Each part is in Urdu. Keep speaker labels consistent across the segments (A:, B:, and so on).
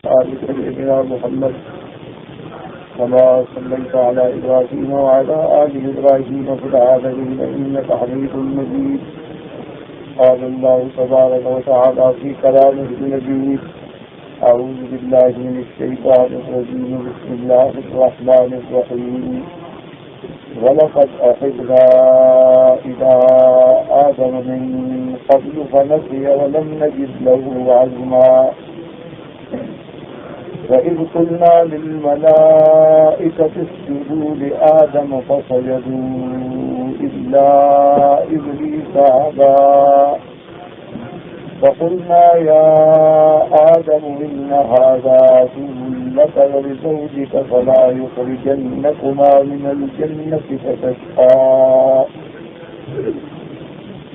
A: آل سيدنا محمد كما صليت على إبراهيم وعلى آل إبراهيم في العالمين إنك حميد مجيد. قال الله تبارك وتعالى في كلامه المجيد: أعوذ بالله من الشيطان الرجيم. بسم الله الرحمن الرحيم. ولقد أخذنا إلى آدم من قبل فنسي ولم نجد له عزما. وإذ قلنا للملائكة اسجدوا لآدم فسجدوا إلا إبليس أبى. فقلنا يا آدم إن هذا عدو لك ولزوجك فلا يخرجنكما من الجنة فتشقى.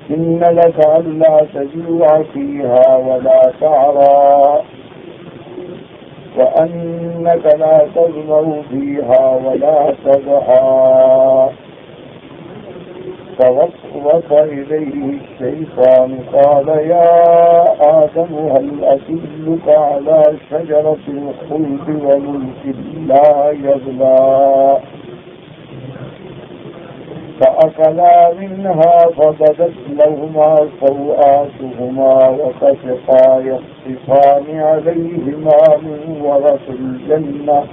A: إن لك ألا تجوع فيها ولا تعرى وأنك لا تظمأ فيها ولا تضحى. فوسوس إليه الشيطان قال يا آدم هل أدلك على شجرة الخلد وملك لا يبلى. فأكلا منها فبدت لهما سوآتهما وطفقا يخصفان عليهما من ورق الجنة.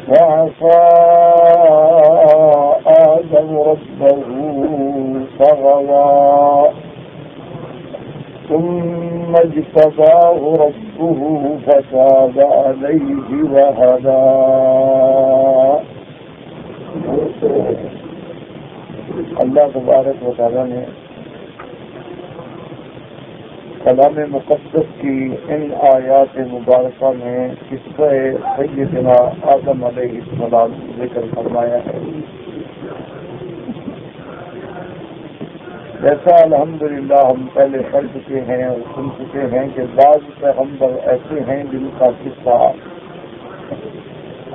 A: وعصى آدم ربه فغوى ثم اجتباه ربه فتاب عليه وهدى. اللہ تبارک و تعالیٰ نے کلام مقدس کی ان آیات مبارکہ میں قصہ سیدنا آدم علیہ السلام ذکر فرمایا ہے. جیسا الحمدللہ ہم پہلے پڑھ چکے ہیں اور سن چکے ہیں کہ بعض پیغمبر ایسے ہیں جن کا قصہ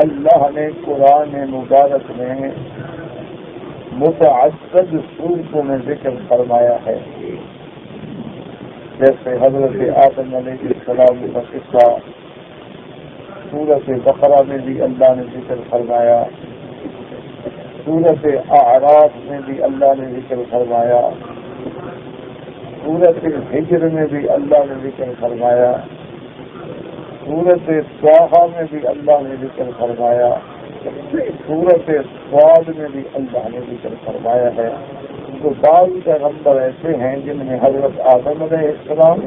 A: اللہ نے قرآن مبارک میں متعدد صورتوں میں ذکر فرمایا ہے. جیسے حضرت آدم علیہ السلام کا قصہ سورۃ بقرہ میں بھی اللہ نے ذکر فرمایا، سورۃ اعراف میں بھی اللہ نے ذکر فرمایا، سورۃ ہجر میں بھی اللہ نے ذکر فرمایا، سورۃ طٰہٰ میں بھی اللہ نے ذکر فرمایا، سورۃ صاد میں بھی اللہ نے ذکر فرمایا ہے. تو بعض پیغمبر ایسے ہیں جن میں حضرت آدم علیہ السلام،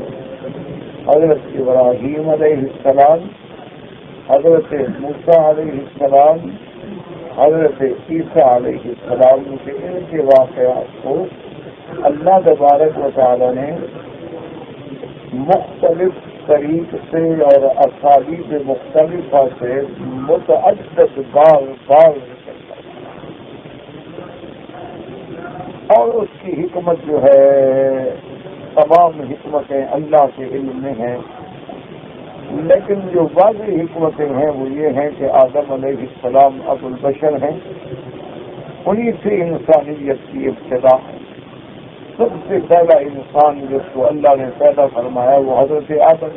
A: حضرت ابراہیم علیہ السلام، حضرت موسیٰ علیہ السلام، حضرت عیسیٰ علیہ السلام کے ان کے واقعات کو اللہ تبارک و تعالی نے مختلف طریق سے اور اسالیب مختلفہ سے متعدد بار اور اس کی حکمت جو ہے تمام حکمتیں اللہ کے علم میں ہیں، لیکن جو واضح حکمتیں ہیں وہ یہ ہیں کہ آدم علیہ السلام ابو البشر ہیں، انہی سے انسانیت کی ابتدا ہے. سب سے پہلا انسان جس کو اللہ نے پیدا فرمایا وہ حضرت آدم،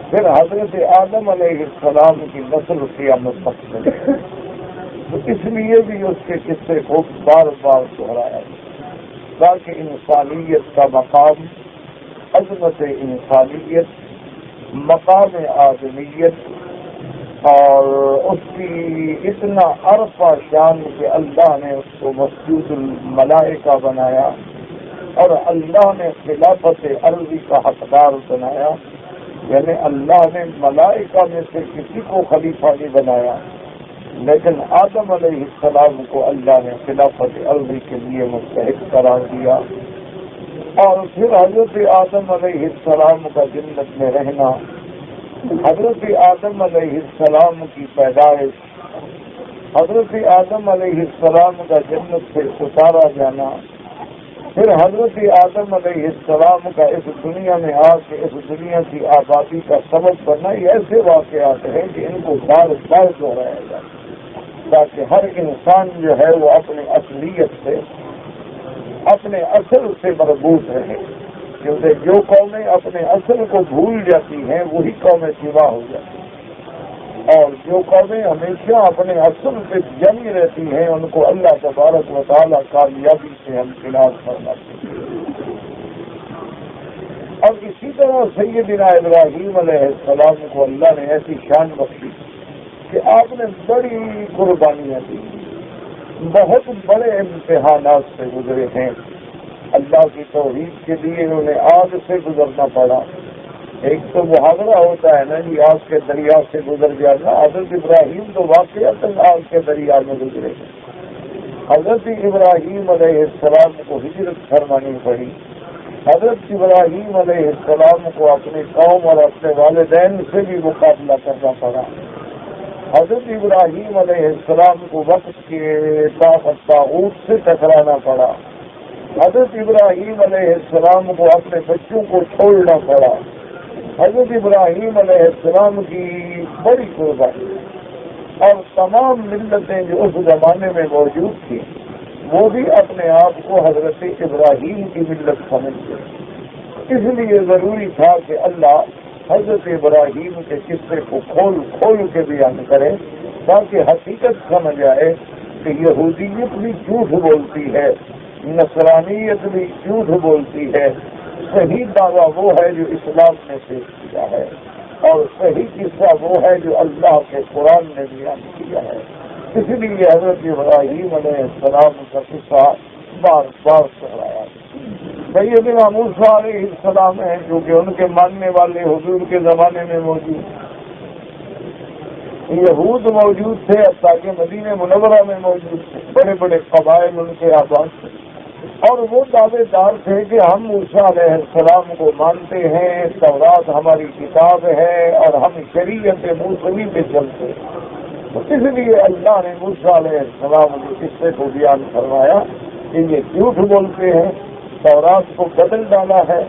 A: پھر حضرت آدم علیہ السلام کی نسل قیامت تک چلی. تو اس لیے بھی اس کے قصے کو بار بار دہرایا تاکہ انسانیت کا مقام، عظمت انسانیت، مقام آدمیت اور اس کی اتنا عرفہ شان کہ اللہ نے اس کو مسجود الملائکہ بنایا اور اللہ نے خلافت عرضی کا حقدار بنایا. یعنی اللہ نے ملائکہ میں سے کسی کو خلیفہ نہیں بنایا، لیکن آدم علیہ السلام کو اللہ نے خلافت عرضی کے لیے مستحق قرار دیا. اور پھر حضرت آدم علیہ السلام کا جنت میں رہنا، حضرت آدم علیہ السلام کی پیدائش، حضرت آدم علیہ السلام کا جنت سے اتارا جانا، پھر حضرت آدم علیہ السلام کا اس دنیا میں آ کے اس دنیا کی آبادی کا سبب بننا، یہ ایسے واقعات ہیں کہ ان کو بار بار دہرایا جائے تاکہ ہر انسان جو ہے وہ اپنی اصلیت سے، اپنے اصل سے مربوط رہے. کیونکہ جو قومیں اپنے اصل کو بھول جاتی ہیں وہی قومیں تباہ ہو جاتی ہیں، اور جو قومیں ہمیشہ اپنے اصل پہ جمی رہتی ہیں ان کو اللہ تبارک و تعالیٰ کامیابی سے امکنار فرماتے ہیں۔ اور اسی طرح سیدنا ابراہیم علیہ السلام کو اللہ نے ایسی شان بخشی کہ آپ نے بڑی قربانیاں دی، بہت بڑے امتحانات سے گزرے ہیں۔ اللہ کی توحید کے لیے انہیں آگ سے گزرنا پڑا۔ ایک تو محاورہ ہوتا ہے نا جی، آگ کے دریا سے گزر جانا۔ حضرت ابراہیم تو واقعات آگ کے دریا میں گزرے۔ حضرت ابراہیم علیہ السلام کو ہجرت فرمانی پڑی۔ حضرت ابراہیم علیہ السلام کو اپنی قوم اور اپنے والدین سے بھی مقابلہ کرنا پڑا۔ حضرت ابراہیم علیہ السلام کو وقت کے طاغوت سے ٹکرانا پڑا۔ حضرت ابراہیم علیہ السلام کو اپنے بچوں کو چھوڑنا پڑا۔ حضرت ابراہیم علیہ السلام کی بڑی قربانی، اور تمام ملتیں جو اس زمانے میں موجود تھیں وہ بھی اپنے آپ کو حضرت ابراہیم کی ملت سمجھتے، اس لیے ضروری تھا کہ اللہ حضرت ابراہیم کے قصے کو کھول کھول کے بیان کرے تاکہ حقیقت سمجھ آئے کہ یہودیت بھی جھوٹ بولتی ہے، نصرانیت بھی جھوٹ بولتی ہے، صحیح دعویٰ وہ ہے جو اسلام نے پیش کیا ہے، اور صحیح قصہ وہ ہے جو اللہ کے قرآن نے بیان کیا ہے۔ اس لیے حضرت ابراہیم علیہ السلام کا قصہ بار بار دہرایا۔ سیدنا موسیٰ علیہ السلام ہیں جو کہ ان کے ماننے والے حضور کے زمانے میں موجود، یہود موجود تھے، تاکہ مدینہ منورہ میں موجود تھے، بڑے بڑے قبائل ان کے آباد تھے، اور وہ دعوے دار تھے کہ ہم موسیٰ علیہ السلام کو مانتے ہیں، تورات ہماری کتاب ہے اور ہم شریعت موسوی پہ چلتے ہیں۔ اس لیے اللہ نے موسیٰ علیہ السلام کے قصے کو بیان فرمایا کہ یہ جھوٹ بولتے ہیں، تورات کو بدل ڈالا ہے،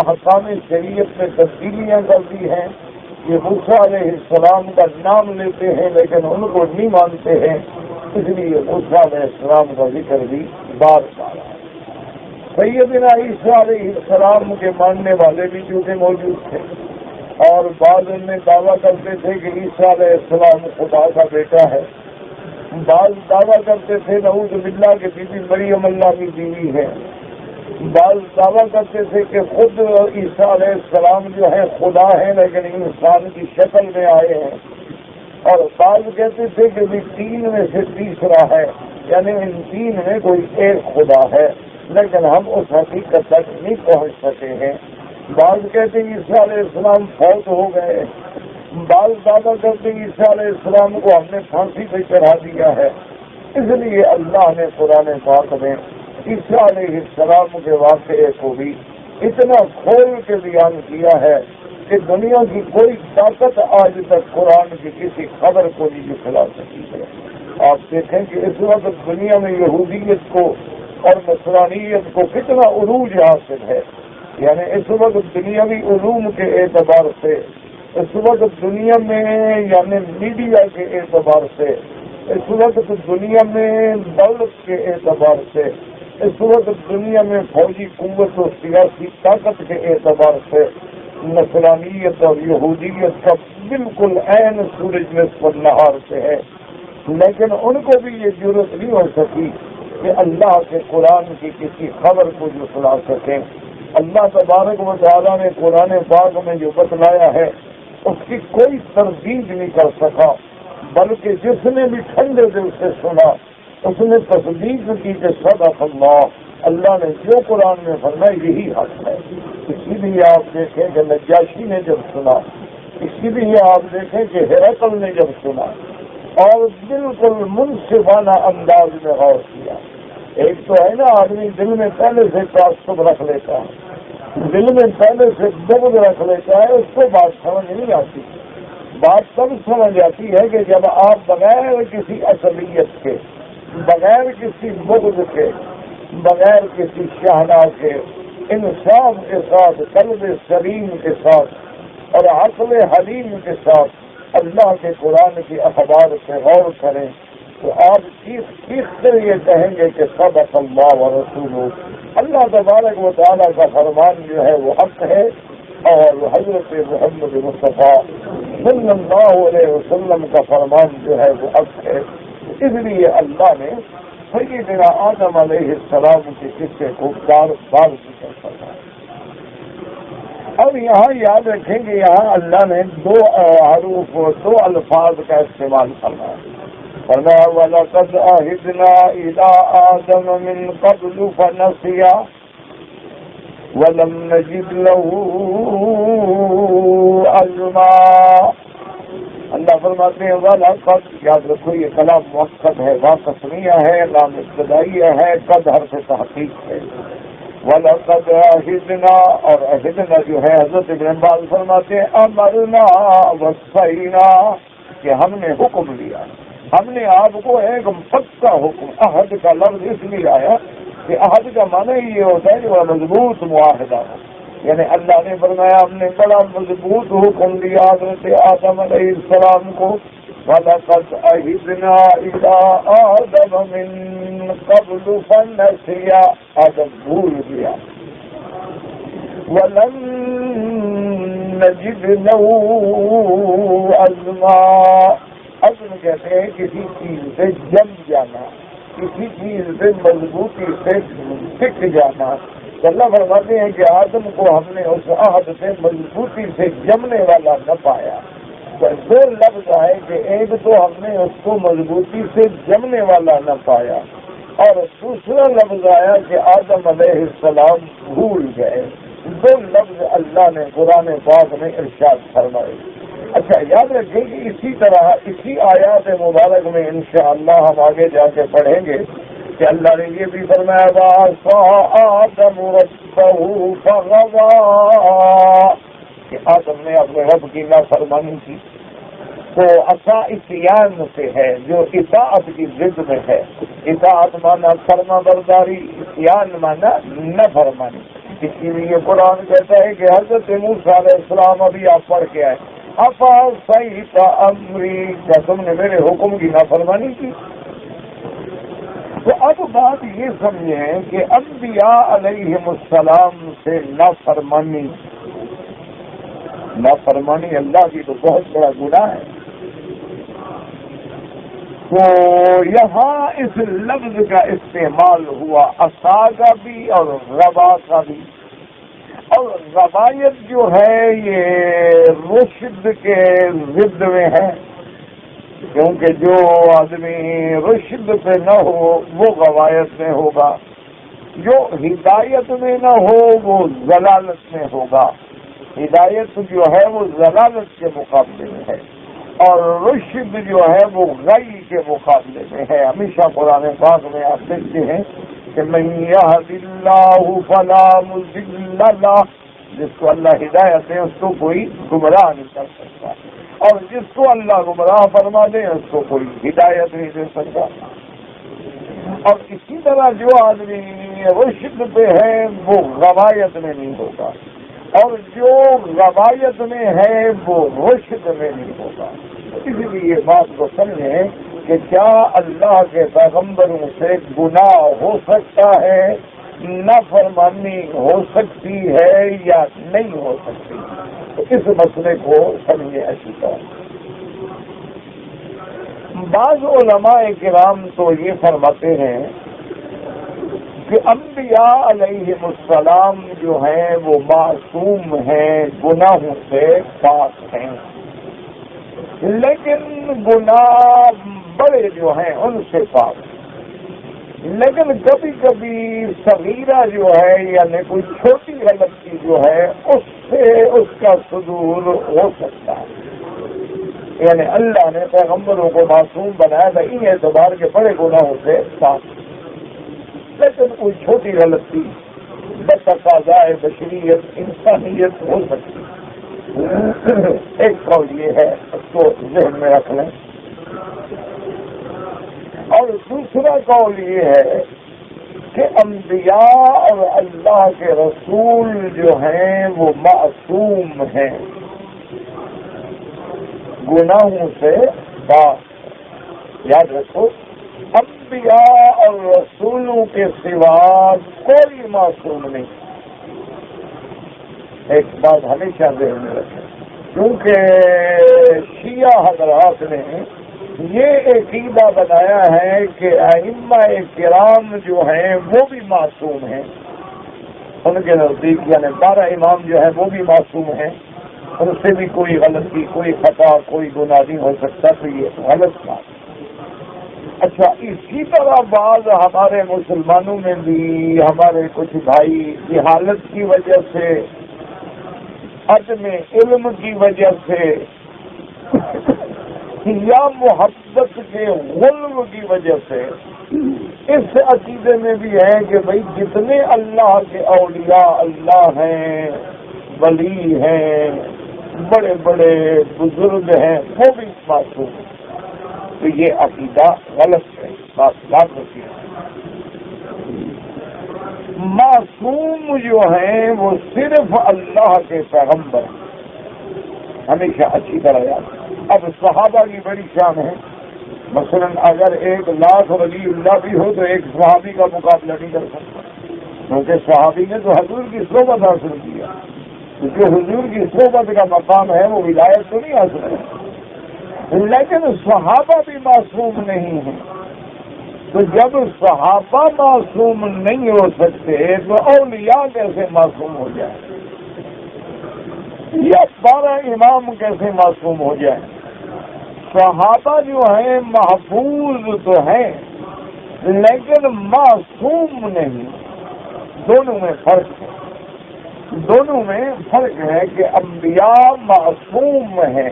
A: احکام شریعت میں تبدیلیاں کر دی ہیں، یہ موسیٰ علیہ السلام کا نام لیتے ہیں لیکن ان کو نہیں مانتے ہیں، اس لیے موسیٰ علیہ السلام کا ذکر بھی بار بار ہے۔ سیدنا عیسیٰ علیہ السلام کے ماننے والے بھی چونکہ موجود تھے، اور بعض ان میں دعویٰ کرتے تھے کہ عیسیٰ علیہ السلام خدا کا بیٹا ہے، بعض دعویٰ کرتے تھے نعوذ باللہ کہ بی بی مریم اللہ کی بیوی ہے، بعض دعویٰ کرتے تھے کہ خود عیسیٰ علیہ السلام جو ہے خدا ہے لیکن انسان کی شکل میں آئے ہیں، اور بعض کہتے تھے کہ بھی تین میں سے تیسرا ہے، یعنی ان تین میں کوئی ایک خدا ہے، لیکن ہم اس حقیقت تک نہیں پہنچ سکے ہیں۔ بعض کہتے ہیں عیسیٰ علیہ السلام فوت ہو گئے، بعض دعویٰ کرتے ہیں عیسیٰ علیہ السلام کو ہم نے پھانسی پہ چڑھا دیا ہے۔ اس لیے اللہ نے قرآن پاک میں عیسیٰ علیہ السلام کے واقعے کو بھی اتنا کھول کے بیان کیا ہے کہ دنیا کی کوئی طاقت آج تک قرآن کی کسی خبر کو نہیں جھٹلا سکی ہے۔ آپ دیکھیں کہ اس وقت دنیا میں یہودیت کو اور نصرانیت کو کتنا عروج حاصل ہے، یعنی اس وقت دنیاوی علوم کے اعتبار سے، اس وقت دنیا میں یعنی میڈیا کے اعتبار سے، اس وقت دنیا میں دولت کے اعتبار سے، اس وقت دنیا میں فوجی قوت و سیاسی طاقت کے اعتبار سے نصرانیت اور یہودیت کا بالکل عین سورج نصف النہار سے ہے، لیکن ان کو بھی یہ ضرورت نہیں ہو سکی کہ اللہ کے قرآن کی کسی خبر کو جو سنا سکیں۔ اللہ تبارک و تعالیٰ نے قرآن پاک میں جو بتلایا ہے اس کی کوئی تردید نہیں کر سکا، بلکہ جس نے بھی ٹھنڈے دل سے سنا اس نے تصدیق کی کہ صدق اللہ، اللہ نے جو قرآن میں فرمایا یہی حق ہے۔ اسی لیے آپ دیکھیں کہ نجاشی نے جب سنا، اسی لیے آپ دیکھیں کہ ہرقل نے جب سنا اور بالکل منصفانہ انداز میں غور کیا۔ ایک تو ہے نا آدمی دل میں پہلے سے تعصب رکھ لیتا ہے، دل میں پہلے سے بغض رکھ لیتا ہے، اس کو بات سمجھ نہیں آتی۔ بات تب سمجھ آتی ہے کہ جب آپ بغیر کسی اصلیت کے، بغیر کسی بغض کے، بغیر کسی شہناز کے، انصاف کے ساتھ، قلب سلیم کے ساتھ اور عقل حلیم کے ساتھ اللہ کے قرآن کی اخبار سے غور کریں تو آپ چیخ کر یہ کہیں گے کہ صدق اللہ و رسولہ، اللہ تبارک و تعالیٰ کا فرمان جو ہے وہ حق ہے اور حضرت محمد مصطفیٰ صلی اللہ علیہ وسلم کا فرمان جو ہے وہ حق ہے۔ اس لیے اللہ نے سیدنا آدم علیہ السلام کے قصے کو بار بار ذکر کرنا ہے۔ اب یہاں یاد رکھیں کہ یہاں اللہ نے دو حروف دو الفاظ کا استعمال کرنا ہے۔ فرمایا وَلَقَدْ عَهِدْنَا إِلَىٰ آدَمَ مِن قَبْلُ فَنَسِيَ وَلَمْ نَجِدْ لَهُ عَزْمًا۔ اللہ فرماتے ہیں وَلَقَدْ، یاد رکھو یہ کلام مؤکد ہے، واقعیہ ہے، لام ابتدائیہ ہے، قد حرف تحقیق ہے۔ وَلَقَدْ عَهِدْنَا، اور عہدنا جو ہے حضرت ابن عباس فرماتے ہیں امرنا وصینا، کہ ہم نے حکم لیا، ہم نے آپ کو ایک پکا حکم، عہد کا لفظ اس لیے آیا کہ عہد کا معنی یہ ہوتا ہے کہ وہ مضبوط معاہدہ ہو، یعنی اللہ نے فرمایا ہم نے بڑا مضبوط حکم دیا حضرت آدم علیہ السلام کو۔ وَلَقَدْ عَهِدْنَا إِلَىٰ آدَمَ مِن قَبْلُ فَنَسِيَ، آدم بھول گیا۔ وَلَمْ نَجِدْ لَهُ عَزْمًا، عزم کہتے ہیں کسی چیز سے جم جانا، کسی چیز سے مضبوطی سے ٹک جانا۔ تو اللہ فرماتے ہیں کہ آدم کو ہم نے اس عہد سے مضبوطی سے جمنے والا نہ پایا۔ تو دو لفظ آئے کہ ایک تو ہم نے اس کو مضبوطی سے جمنے والا نہ پایا، اور دوسرا لفظ آیا کہ آدم علیہ السلام بھول گئے۔ دو لفظ اللہ نے قرآن پاک میں ارشاد فرمائے۔ اچھا یاد رکھیں کہ اسی طرح اسی آیات مبارک میں انشاءاللہ ہم آگے جا کے پڑھیں گے کہ اللہ نے یہ بھی فرمایا وَعَصَىٰ آدَمُ رَبَّهُ فَغَوَىٰ، کہ آدم نے اپنے رب کی نافرمانی کی۔ تو عصا عصیان سے ہے جو اطاعت کی ضد میں ہے۔ اطاعت مانا فرما برداری، عصیان مانا نہ فرمانی۔ اسی لیے قرآن کہتا ہے کہ حضرت موسیٰ علیہ السلام ابھی آپ پڑھ کے آئے افعصیت امری، کیا تم نے میرے حکم کی نافرمانی کی؟ تو اب بات یہ سمجھیں کہ انبیاء علیہم السلام سے نافرمانی اللہ کی تو بہت بڑا گناہ ہے۔ تو یہاں اس لفظ کا استعمال ہوا عصا کا بھی اور ربا کا بھی، اور روایت جو ہے یہ رشد کے ضد میں ہے، کیونکہ جو آدمی رشد پہ نہ ہو وہ غوایت میں ہوگا، جو ہدایت میں نہ ہو وہ ضلالت میں ہوگا۔ ہدایت جو ہے وہ ضلالت کے مقابلے میں ہے، اور رشد جو ہے وہ غی کے مقابلے میں ہے۔ ہمیشہ قرآن پاک میں آپ دیکھتے ہیں کہ من یہد اللہ فلا مضل لہ، جس کو اللہ ہدایت دے اس کو کوئی گمراہ نہیں کر سکتا، اور جس کو اللہ گمراہ فرما دے اس کو کوئی ہدایت نہیں دے سکتا۔ اور اسی طرح جو آدمی رشد پہ ہے وہ غوایت میں نہیں ہوگا، اور جو روایت میں ہے وہ رشد میں نہیں ہوگا۔ اس لیے بات کو سمجھیں کہ کیا اللہ کے پیغمبروں سے گناہ ہو سکتا ہے، نافرمانی ہو سکتی ہے یا نہیں ہو سکتی؟ تو اس مسئلے کو سمجھیں اچھی طرح۔ بعض علماء کرام تو یہ فرماتے ہیں کہ انبیاء علیہم السلام جو ہیں وہ معصوم ہیں، گناہوں سے پاک ہیں، لیکن گناہ بڑے جو ہیں ان سے پاک، لیکن کبھی کبھی صغیرہ جو ہے یعنی کوئی چھوٹی غلطی جو ہے اس سے اس کا صدور ہو سکتا ہے۔ یعنی اللہ نے پیغمبروں کو معصوم بنایا تھا ان اعتبار کے بڑے گناہوں سے پاک، لیکن کوئی چھوٹی غلطی بتقاضائے بشریت انسانیت ہو سکتی۔ ایک قول یہ ہے، اس کو ذہن میں رکھ لیں، اور دوسرا قول یہ ہے کہ انبیاء اور اللہ کے رسول جو ہیں وہ معصوم ہیں، گناہوں سے پاک۔ یاد رکھو انبیاء اور رسولوں کے سوا کوئی معصوم نہیں. ایک بات ہمیشہ ذہن میں رکھیں، کیونکہ شیعہ حضرات نے یہ عقیدہ بنایا ہے کہ ائمہ کرام جو ہیں وہ بھی معصوم ہیں. ان کے نزدیک یعنی 12 امام جو ہیں وہ بھی معصوم ہیں، ان سے بھی کوئی غلطی، کوئی خطا، کوئی گناہ نہیں ہو سکتا. تو یہ غلط بات. اچھا، اسی طرح بعض ہمارے مسلمانوں میں بھی ہمارے کچھ بھائی جہالت کی وجہ سے، عدم علم کی وجہ سے یا محبت کے غلو کی وجہ سے اس عقیدے میں بھی ہے کہ بھئی جتنے اللہ کے اولیاء اللہ ہیں، ولی ہیں، بڑے بڑے بزرگ ہیں، وہ بھی معصوم ہیں. تو یہ عقیدہ غلط ہے. بات ہوتی ہے معصوم جو ہیں وہ صرف اللہ کے پیغمبر ہیں. ہمیشہ اچھی طرح یاد. اب صحابہ کی بڑی شان ہے. مثلا اگر 1,00,000 ولی اللہ بھی ہو تو ایک صحابی کا مقابلہ نہیں کر سکتا، کیونکہ صحابی نے تو حضور کی صحبت حاصل کیا. کیونکہ حضور کی صحبت کا مقام ہے، وہ ولایت تو نہیں حاصل ہے. لیکن صحابہ بھی معصوم نہیں ہیں. تو جب صحابہ معصوم نہیں ہو سکتے تو اولیاء کیسے معصوم ہو جائیں، یا 12 امام کیسے معصوم ہو جائیں؟ صحابہ جو ہیں محفوظ تو ہیں لیکن معصوم نہیں. دونوں میں فرق ہے. دونوں میں فرق ہے کہ انبیاء معصوم ہیں،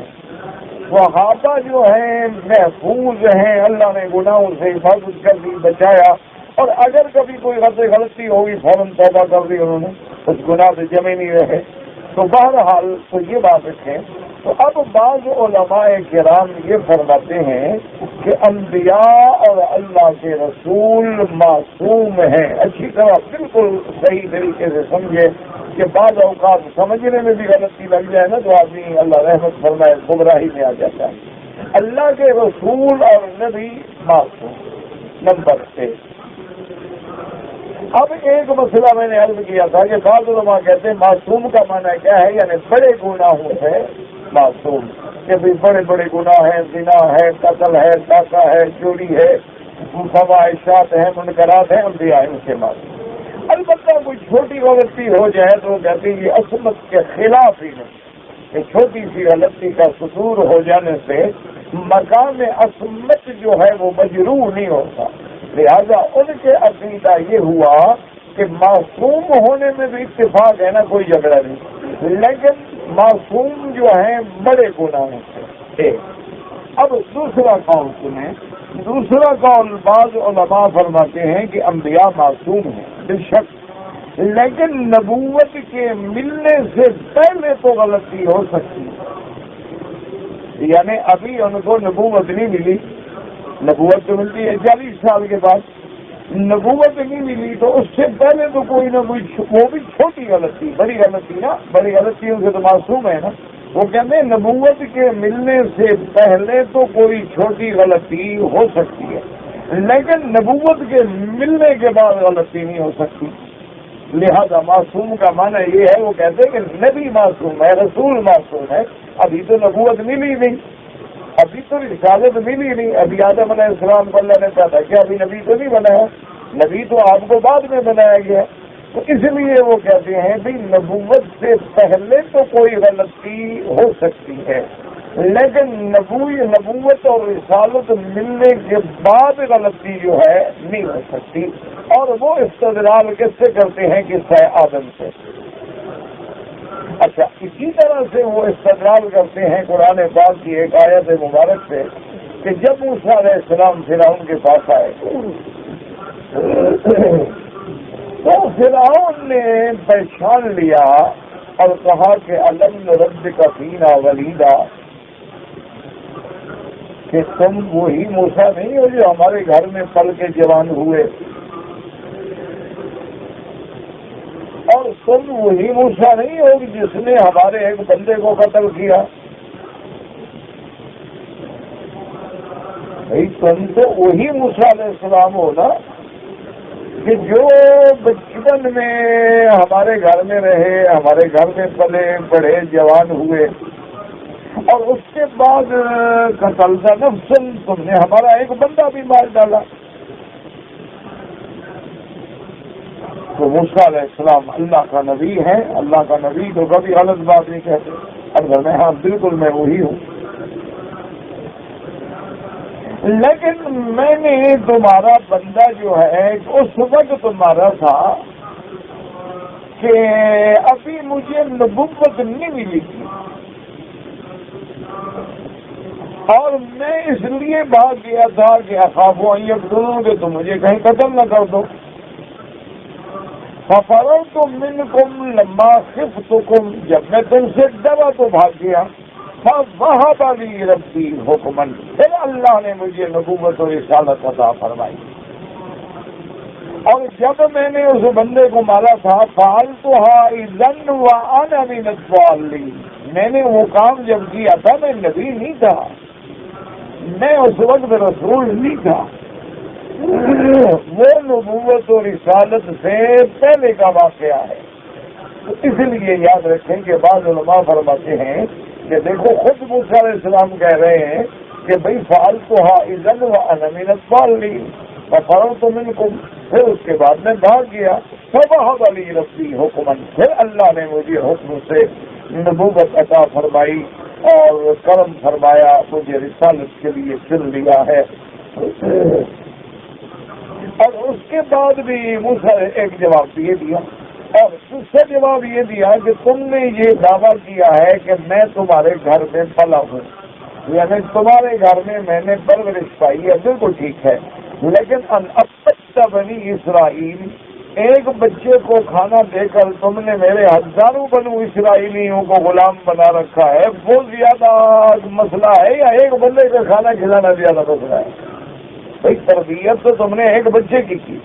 A: صحابہ جو ہیں محفوظ ہیں. اللہ نے گناہوں سے حفاظت کر دی، بچایا، اور اگر کبھی کوئی غلطی ہوگی فوراً توبہ کر دی انہوں نے، اس گناہ سے جمے نہیں رہے. تو بہرحال تو یہ بات رکھیں. تو اب بعض علماء کرام یہ فرماتے ہیں کہ انبیاء اور اللہ کے رسول معصوم ہیں. اچھی طرح بالکل صحیح طریقے سے سمجھے کہ بعض اوقات سمجھنے میں بھی غلطی لگ جائے نا تو آدمی اللہ رحمت فرمائے گمراہی میں آ جاتا ہے. اللہ کے رسول اور نبی معصوم. نمبر 1. اب ایک مسئلہ میں نے عرض کیا تھا کہ بعض علماء کہتے ہیں معصوم کا معنی کیا ہے، یعنی بڑے گناہوں سے معصوم، کہ بھی بڑے بڑے گناہ ہیں، زنا ہے، قتل ہے، ڈاکہ ہے، چوری ہے، فواحشات ہیں، منکرات ہیں، انبیاء ان سے معصوم. البتہ کوئی چھوٹی غلطی ہو جائے تو کہتے ہیں یہ عصمت کے خلاف ہی نہیں. کہ چھوٹی سی غلطی کا صدور ہو جانے سے مقام عصمت جو ہے وہ مجروح نہیں ہوتا. لہذا ان کے عقیدہ یہ ہوا کہ معصوم ہونے میں بھی اتفاق ہے نا، کوئی جھگڑا نہیں، لیکن معصوم جو ہیں بڑے گناہوں سے. اب دوسرا قول سنیں. دوسرا قول بعض علماء فرماتے ہیں کہ انبیاء معصوم ہیں بے شک، لیکن نبوت کے ملنے سے پہلے تو غلطی ہو سکتی ہے. یعنی ابھی ان کو نبوت نہیں ملی، نبوت تو ملتی ہے 40 سال کے بعد، نبوت نہیں ملی تو اس سے پہلے تو کوئی نہ کوئی وہ بھی چھوٹی غلطی، بڑی غلطی نا، بڑی غلطیوں سے تو معصوم ہے نا. وہ کہتے ہیں نبوت کے ملنے سے پہلے تو کوئی چھوٹی غلطی ہو سکتی ہے، لیکن نبوت کے ملنے کے بعد غلطی نہیں ہو سکتی. لہذا معصوم کا معنی یہ ہے، وہ کہتے ہیں کہ نبی معصوم ہے، رسول معصوم ہے. ابھی تو نبوت ملی نہیں، ابھی تو رسالت ملی نہیں، ابھی آدم علیہ السلام کو اللہ نے پیدا کیا، ابھی نبی تو نہیں بنایا، نبی تو آپ کو بعد میں بنایا گیا. تو اس لیے وہ کہتے ہیں بھی نبوت سے پہلے تو کوئی غلطی ہو سکتی ہے، لیکن نبوت اور رسالت ملنے کے بعد غلطی جو ہے نہیں ہو سکتی. اور وہ استدلال کس سے کرتے ہیں کہ قصہ آدم سے. اچھا، اسی طرح سے وہ استدلال کرتے ہیں قرآن پاک کی ایک آیت مبارک سے کہ جب موسیٰ علیہ السلام فرعون کے پاس آئے تو فرعون نے پہچان لیا اور کہا کہ الم نربک فینا ولیدا، کہ تم وہی موسیٰ نہیں ہو جو ہمارے گھر میں پل کے جوان ہوئے، اور تم وہی موسیٰ نہیں ہو جس نے ہمارے ایک بندے کو قتل کیا. بھائی تم تو وہی موسیٰ علیہ السلام ہو نا کہ جو بچپن میں ہمارے گھر میں رہے، ہمارے گھر میں پلے بڑے، جوان ہوئے، اور اس کے بعد قتل کا نفسن تم نے ہمارا ایک بندہ بھی مار ڈالا۔ تو موسیٰ علیہ السلام اللہ کا نبی ہے، اللہ کا نبی تو کبھی غلط بات نہیں کہتے۔ اگر میں ہاں بالکل میں وہی ہوں، لیکن میں نے تمہارا بندہ جو ہے اس وقت تمہارا تھا کہ ابھی مجھے نبوت نہیں ملی تھی، اور میں اس لیے بھاگ گیا تھا کہ اخاف یقتلون کہ تم مجھے کہیں قتل نہ کر دو۔ ففررت منکم لما خفتکم، جب میں تم سے ڈرا تو بھاگ گیا۔ فوہب لی ربی حکما، پھر اللہ نے مجھے نبوت اور رسالت عطا فرمائی۔ اور جب میں نے اس بندے کو مارا تھا فعلتها اذا وانا من الضالین، میں نے وہ کام جب کیا تھا میں نبی نہیں تھا، میں اس وقت رسول نہیں تھا، وہ نبوت و رسالت سے پہلے کا واقعہ ہے۔ تو اس لیے یاد رکھیں کہ بعض علماء فرماتے ہیں کہ دیکھو خود موسیٰ علیہ السلام کہہ رہے ہیں کہ بھئی فعلتها اذا وانا من الضالین ففررت منکم، پھر اس کے بعد میں بھاگ گیا۔ فوہب لی ربی حکما، پھر اللہ نے مجھے حکم سے نبوت عطا فرمائی اور کرم فرمایا، مجھے رسالت کے لیے چن لیا ہے۔ اور اس کے بعد بھی موسیٰ نے ایک جواب یہ دیا، اور دوسرا جواب یہ دیا کہ تم نے یہ دعویٰ کیا ہے کہ میں تمہارے گھر میں پلا ہوں، یعنی تمہارے گھر میں نے پرورش پائی ہے، بالکل ٹھیک ہے، لیکن اب بنی اسرائیل، ایک بچے کو کھانا دے کر تم نے میرے ہزاروں بنو اسرائیلیوں کو غلام بنا رکھا ہے، وہ زیادہ مسئلہ ہے یا ایک بندے کا کھانا کھلانا زیادہ مسئلہ ہے؟ بھائی تربیت تو تم نے ایک بچے کی،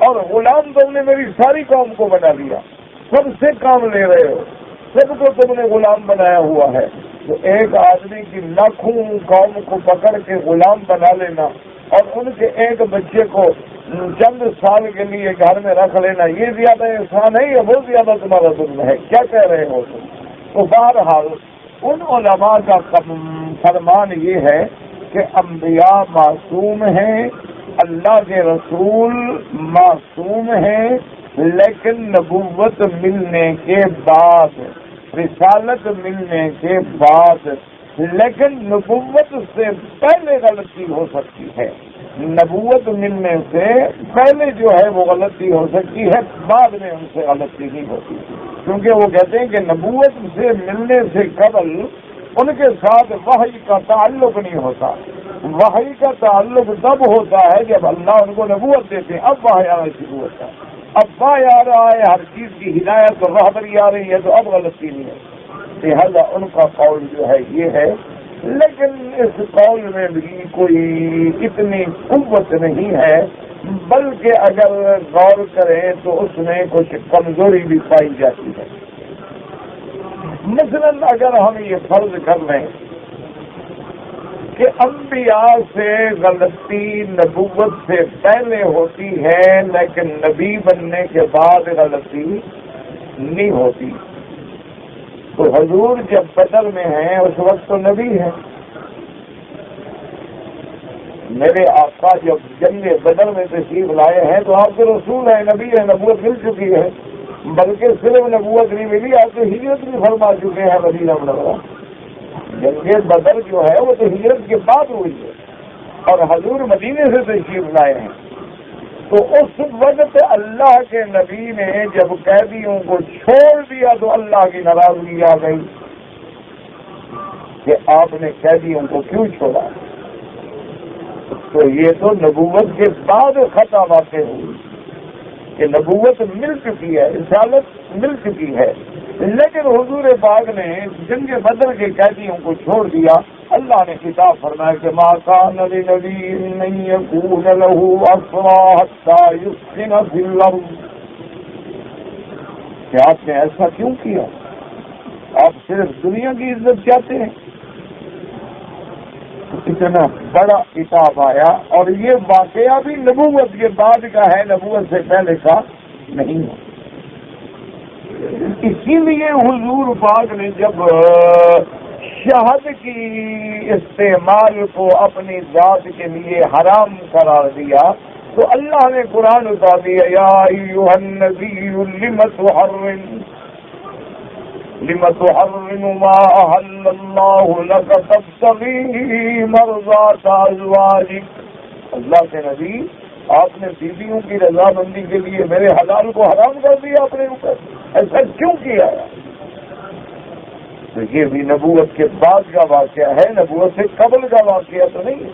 A: اور غلام تم نے میری ساری قوم کو بنا دیا، سب سے کام لے رہے ہو، سب کو تم نے غلام بنایا ہوا ہے۔ تو ایک آدمی کی لاکھوں قوم کو پکڑ کے غلام بنا لینا اور ان کے ایک بچے کو چند سال کے لیے گھر میں رکھ لینا، یہ زیادہ احسان ہے یا بہت زیادہ تمہارا ظلم ہے؟ کیا کہہ رہے ہو تم؟ تو بہرحال ان علماء کا فرمان یہ ہے کہ انبیاء معصوم ہیں، اللہ کے رسول معصوم ہیں، لیکن نبوت ملنے کے بعد، رسالت ملنے کے بعد، لیکن نبوت سے پہلے غلطی ہو سکتی ہے، نبوت ملنے سے پہلے جو ہے وہ غلطی ہو سکتی ہے، بعد میں ان سے غلطی نہیں ہوتی، کیونکہ وہ کہتے ہیں کہ نبوت سے ملنے سے قبل ان کے ساتھ وحی کا تعلق نہیں ہوتا، وحی کا تعلق تب ہوتا ہے جب اللہ ان کو نبوت دیتے ہیں، اب وحی آنا شروع ہوتا ہے، اب وحی آ رہا ہے، ہر چیز کی ہدایت اور رہبری آ رہی ہے، تو اب غلطی نہیں ہے۔ لہذا ان کا قول جو ہے یہ ہے، لیکن اس قول میں بھی کوئی اتنی قوت نہیں ہے، بلکہ اگر غور کریں تو اس میں کچھ کمزوری بھی پائی جاتی ہے۔ مثلا اگر ہم یہ فرض کر لیں کہ انبیاء سے غلطی نبوت سے پہلے ہوتی ہے لیکن نبی بننے کے بعد غلطی نہیں ہوتی، تو حضور جب بدر میں ہیں اس وقت تو نبی ہیں، میرے آقا جب جنگ بدر میں تشریف لائے ہیں تو آپ کے رسول ہیں، نبی ہیں، نبوت مل چکی ہے، بلکہ صرف نبوت نہیں ملی، آپ تو ہجرت بھی فرما چکے ہیں مدینہ منورہ۔ جنگ بدر جو ہے وہ تو ہجرت کے بعد ہوئی ہے اور حضور مدینے سے تشریف لائے ہیں، تو اس وقت اللہ کے نبی نے جب قیدیوں کو چھوڑ دیا تو اللہ کی ناراضگی آ گئی کہ آپ نے قیدیوں کو کیوں چھوڑا، تو یہ تو نبوت کے بعد خطا واقع ہوئی کہ نبوت مل چکی ہے، رسالت مل چکی ہے، لیکن حضور پاک نے جنگ بدر کے قیدیوں کو چھوڑ دیا۔ اللہ نے خطاب فرمایا کہ ما کان لنبی ان یکون له اسری حتی یسخن فی الارض، کہ آپ نے ایسا کیوں کیا؟ آپ صرف دنیا کی عزت چاہتے ہیں؟ اتنا بڑا کتاب آیا، اور یہ واقعہ بھی نبوت کے بعد کا ہے، نبوت سے پہلے کا نہیں ہے۔ اسی لیے حضور پاک نے جب شہد کی استعمال کو اپنی ذات کے لیے حرام قرار دیا تو اللہ نے قرآن اتار دیا، یا ایھا النبی لم تحرم ما احل اللہ لک تبتغی مرضات ازواجک۔ اللہ کے نبی، آپ نے بیویوں کی رضامندی کے لیے میرے حلال کو حرام کر دیا اپنے اوپر، ایسا کیوں کیا؟ تو یہ بھی نبوت کے بعد کا واقعہ ہے، نبوت سے قبل کا واقعہ تو نہیں ہے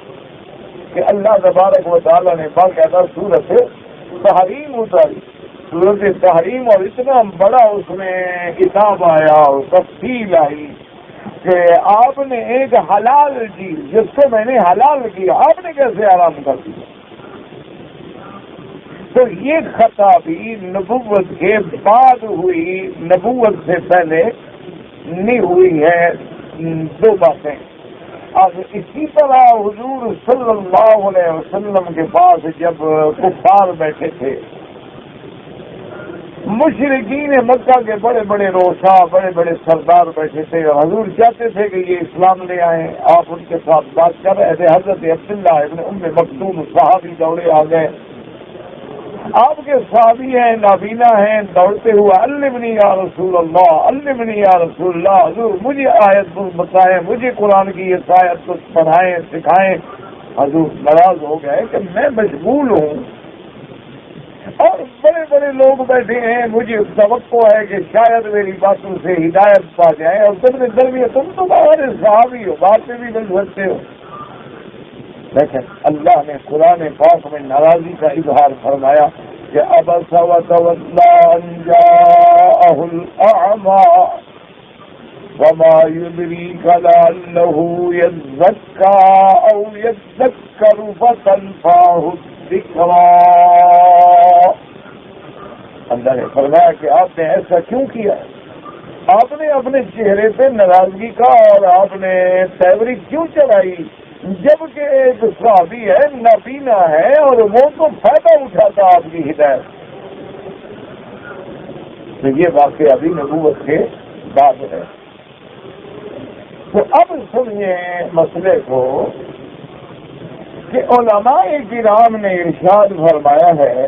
A: کہ اللہ تبارک و تعالیٰ نے باقاعدہ سورت تحریم اتاری، سورت تحریم، اور اتنا بڑا اس میں کتاب آیا اور تفصیل آئی کہ آپ نے ایک حلال چیز جس کو میں نے حلال کیا آپ نے کیسے حرام کر دیا؟ تو یہ خطا بھی نبوت کے بعد ہوئی، نبوت سے پہلے نہیں ہوئی ہے۔ دو باتیں۔ اب اسی طرح حضور صلی اللہ علیہ وسلم کے پاس جب کفار بیٹھے تھے، مشرکین مکہ کے بڑے بڑے روشا، بڑے بڑے سردار بیٹھے تھے، اور حضور چاہتے تھے کہ یہ اسلام لے آئیں، آپ ان کے ساتھ بات کر رہے تھے۔ حضرت عبداللہ ابن ام مکتوم صحابی دوڑے آ گئے، آپ کے صحابی ہیں، نابینا ہیں، دوڑتے ہوئے، علمنی یا رسول اللہ، علمنی یا رسول اللہ، حضور مجھے آیت بتائیں، مجھے قرآن کی یہ آیت کو پڑھائیں، سکھائیں۔ حضور ناراض ہو گئے کہ میں مشغول ہوں اور بڑے بڑے لوگ بیٹھے ہیں، مجھے توقع ہے کہ شاید میری باتوں سے ہدایت پا جائے، اور تم نے درمیان تم تو ہمارے صحابی ہو، باتیں بھی بن سکتے ہو۔ لیکن اللہ نے قرآن پاک میں ناراضی کا اظہار فرمایا کہ عبس وتولی ان جاءہ الاعمی وما يدریک لعلہ یزکی او یذکر فتنفعہ الذکری۔ اللہ نے فرمایا کہ آپ نے ایسا کیوں کیا؟ آپ نے اپنے چہرے پہ ناراضگی کا اور آپ نے تیوری کیوں چڑھائی، جبکہ ایک صحابی ہے، نابینا ہے، اور وہ تو فائدہ اٹھاتا آپ کی ہدایت۔ تو یہ واقعہ ابھی نبوت کے بعد ہے۔ تو اب سنیے مسئلے کو کہ علماء کرام نے ارشاد فرمایا ہے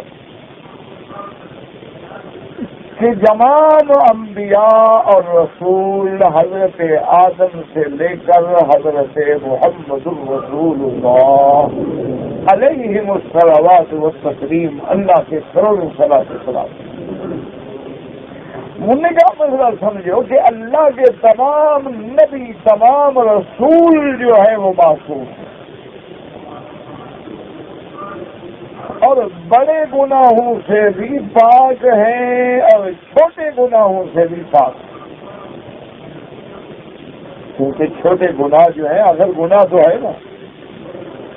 A: کہ تمام انبیاء اور رسول حضرت آدم سے لے کر حضرت محمد الرسول اللہ علیہم الصلوات والتسلیم، اللہ کے کروڑوں صلاۃ و سلام۔ انہوں نے کیا مسئلہ سمجھو کہ اللہ کے تمام نبی، تمام رسول جو ہے وہ معصوم ہیں، اور بڑے گناہوں سے بھی پاک ہیں اور چھوٹے گناہوں سے بھی پاک ہیں، کیونکہ چھوٹے گناہ جو ہیں، اگر گناہ تو ہے نا،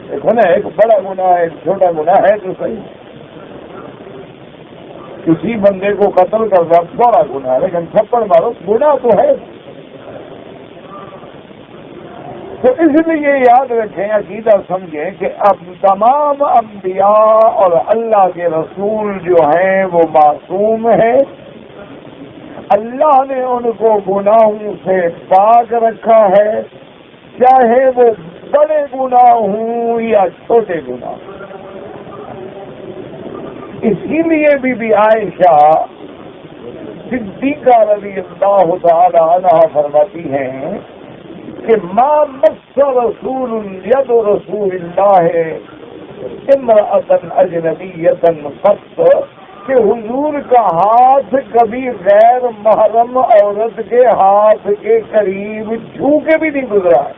A: دیکھو نا، ایک بڑا گناہ ہے، ایک چھوٹا گناہ ہے تو صحیح، کسی بندے کو قتل کرنا بڑا گناہ ہے، لیکن تھپڑ مارو گناہ تو ہے۔ تو اس لیے یاد رکھیں، عقیدہ سمجھیں کہ اب تمام انبیاء اور اللہ کے رسول جو ہیں وہ معصوم ہیں، اللہ نے ان کو گناہوں سے پاک رکھا ہے، چاہے وہ بڑے گناہ ہوں یا چھوٹے گناہ۔ اسی لیے بی بی عائشہ صدیقہ رضی اللہ تعالی عنہا فرماتی ہیں کہ ما مس رسول ید رسول اللہ امرأۃ اجنبیۃ قط، کہ حضور کا ہاتھ کبھی غیر محرم عورت کے ہاتھ کے قریب چھو کے بھی نہیں گزرا ہے،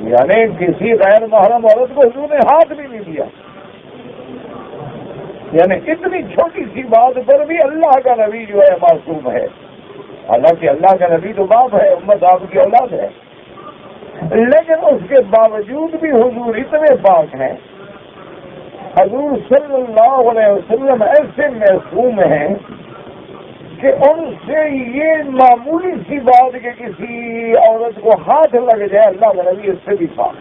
A: یعنی کسی غیر محرم عورت کو حضور نے ہاتھ بھی نہیں دیا، یعنی اتنی چھوٹی سی بات پر بھی اللہ کا نبی جو ہے معصوم ہے۔ حالانکہ اللہ کا نبی تو باپ ہے، امت آپ کی اولاد ہے، لیکن اس کے باوجود بھی حضور اتنے پاک ہیں، حضور صلی اللہ علیہ وسلم ایسے معصوم ہیں کہ ان سے یہ معمولی سی بات کہ کسی عورت کو ہاتھ لگ جائے اللہ کا نبی اس سے بھی پاک.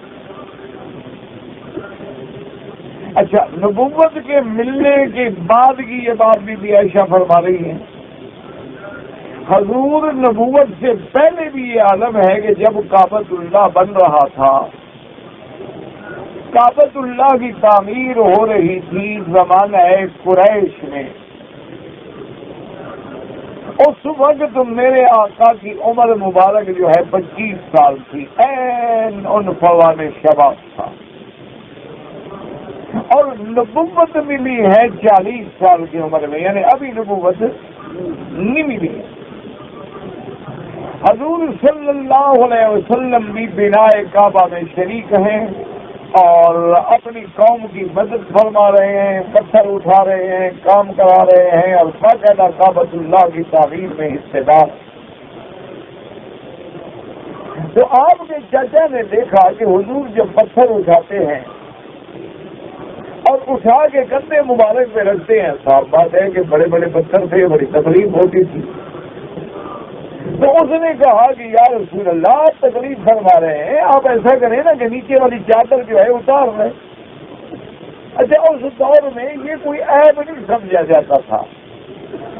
A: اچھا، نبوت کے ملنے کے بعد کی یہ بات بھی عائشہ فرما رہی ہے. حضور نبوت سے پہلے بھی یہ عالم ہے کہ جب کعبۃ اللہ بن رہا تھا، کعبۃ اللہ کی تعمیر ہو رہی تھی زمانہ قریش میں، اس وقت میرے آقا کی عمر مبارک جو ہے 25 سال تھی، عین عنفوان شباب تھا، اور نبوت ملی ہے 40 سال کی عمر میں، یعنی ابھی نبوت نہیں ملی. حضور صلی اللہ علیہ وسلم بھی بنائے کعبہ میں شریک ہیں اور اپنی قوم کی مدد فرما رہے ہیں، پتھر اٹھا رہے ہیں، کام کرا رہے ہیں اور باقاعدہ کعبۃ اللہ کی تعمیر میں حصے دار. تو آپ کے چچا نے دیکھا کہ حضور جب پتھر اٹھاتے ہیں اور اٹھا کے کندھے مبارک پہ رکھتے ہیں، صاف بات ہے کہ بڑے بڑے پتھر تھے، بڑی تکلیف ہوتی تھی. تو اس نے کہا کہ یا رسول اللہ آپ تکلیف فرما رہے ہیں، آپ ایسا کریں نا کہ نیچے والی چادر جو ہے اتار لیں. اچھا، اس دور میں یہ کوئی عیب نہیں سمجھا جاتا تھا،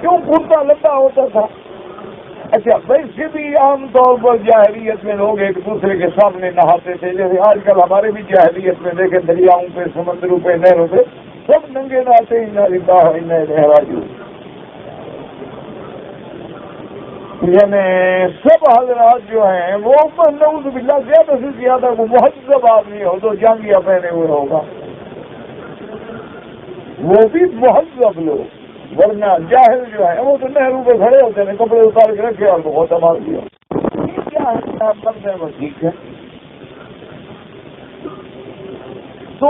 A: کیوں کرتا لمبا ہوتا تھا. اچھا، ویسے بھی عام طور پر جاہلیت میں لوگ ایک دوسرے کے سامنے نہاتے تھے، جیسے آج کل ہمارے بھی جاہلیت میں دیکھیں دریاؤں پہ، سمندروں پہ، نہروں پہ سب ننگے نہاتے ہیں. یعنی سب حضرات جو ہیں وہ نعوذ باللہ زیادہ سے زیادہ وہ مہذب آدمی ہو تو جامعہ پہنے ہوئے ہوگا، وہ بھی مہذب لوگ، ورنہ جاہل جو ہے وہ تو نہروں پہ کھڑے ہوتے ہیں، کپڑے اتار کے رکھے اور بہت مار دیا. کیا ہے وہ ٹھیک ہے. تو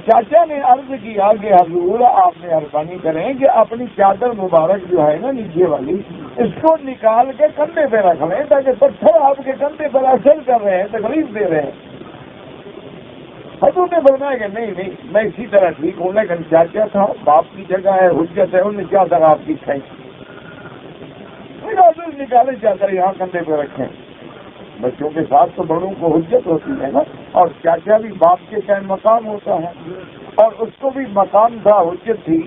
A: چاچا نے عرض کیا کہ حضور آپ نے مہربانی کریں کہ اپنی چادر مبارک جو ہے نا نیچے والی، اس کو نکال کے کندھے پہ رکھ لیں تاکہ پتھر آپ کے کندھے پر اثر کر رہے ہیں، تکلیف دے رہے ہیں. حضور نے فرمایا کہ نہیں میں اسی طرح ٹھیک ہوں، لیکن چاچا تھا، باپ کی جگہ ہے، حجت ہے، انہوں نے چادر آپ کی کھینچی. حضور نکالے چادر یہاں کندھے پہ رکھیں. بچوں کے ساتھ تو بڑوں کو حجت ہوتی ہے نا، اور چاچا بھی باپ کے قائم مقام ہوتا ہے اور اس کو بھی مقام تھا، حجت تھی.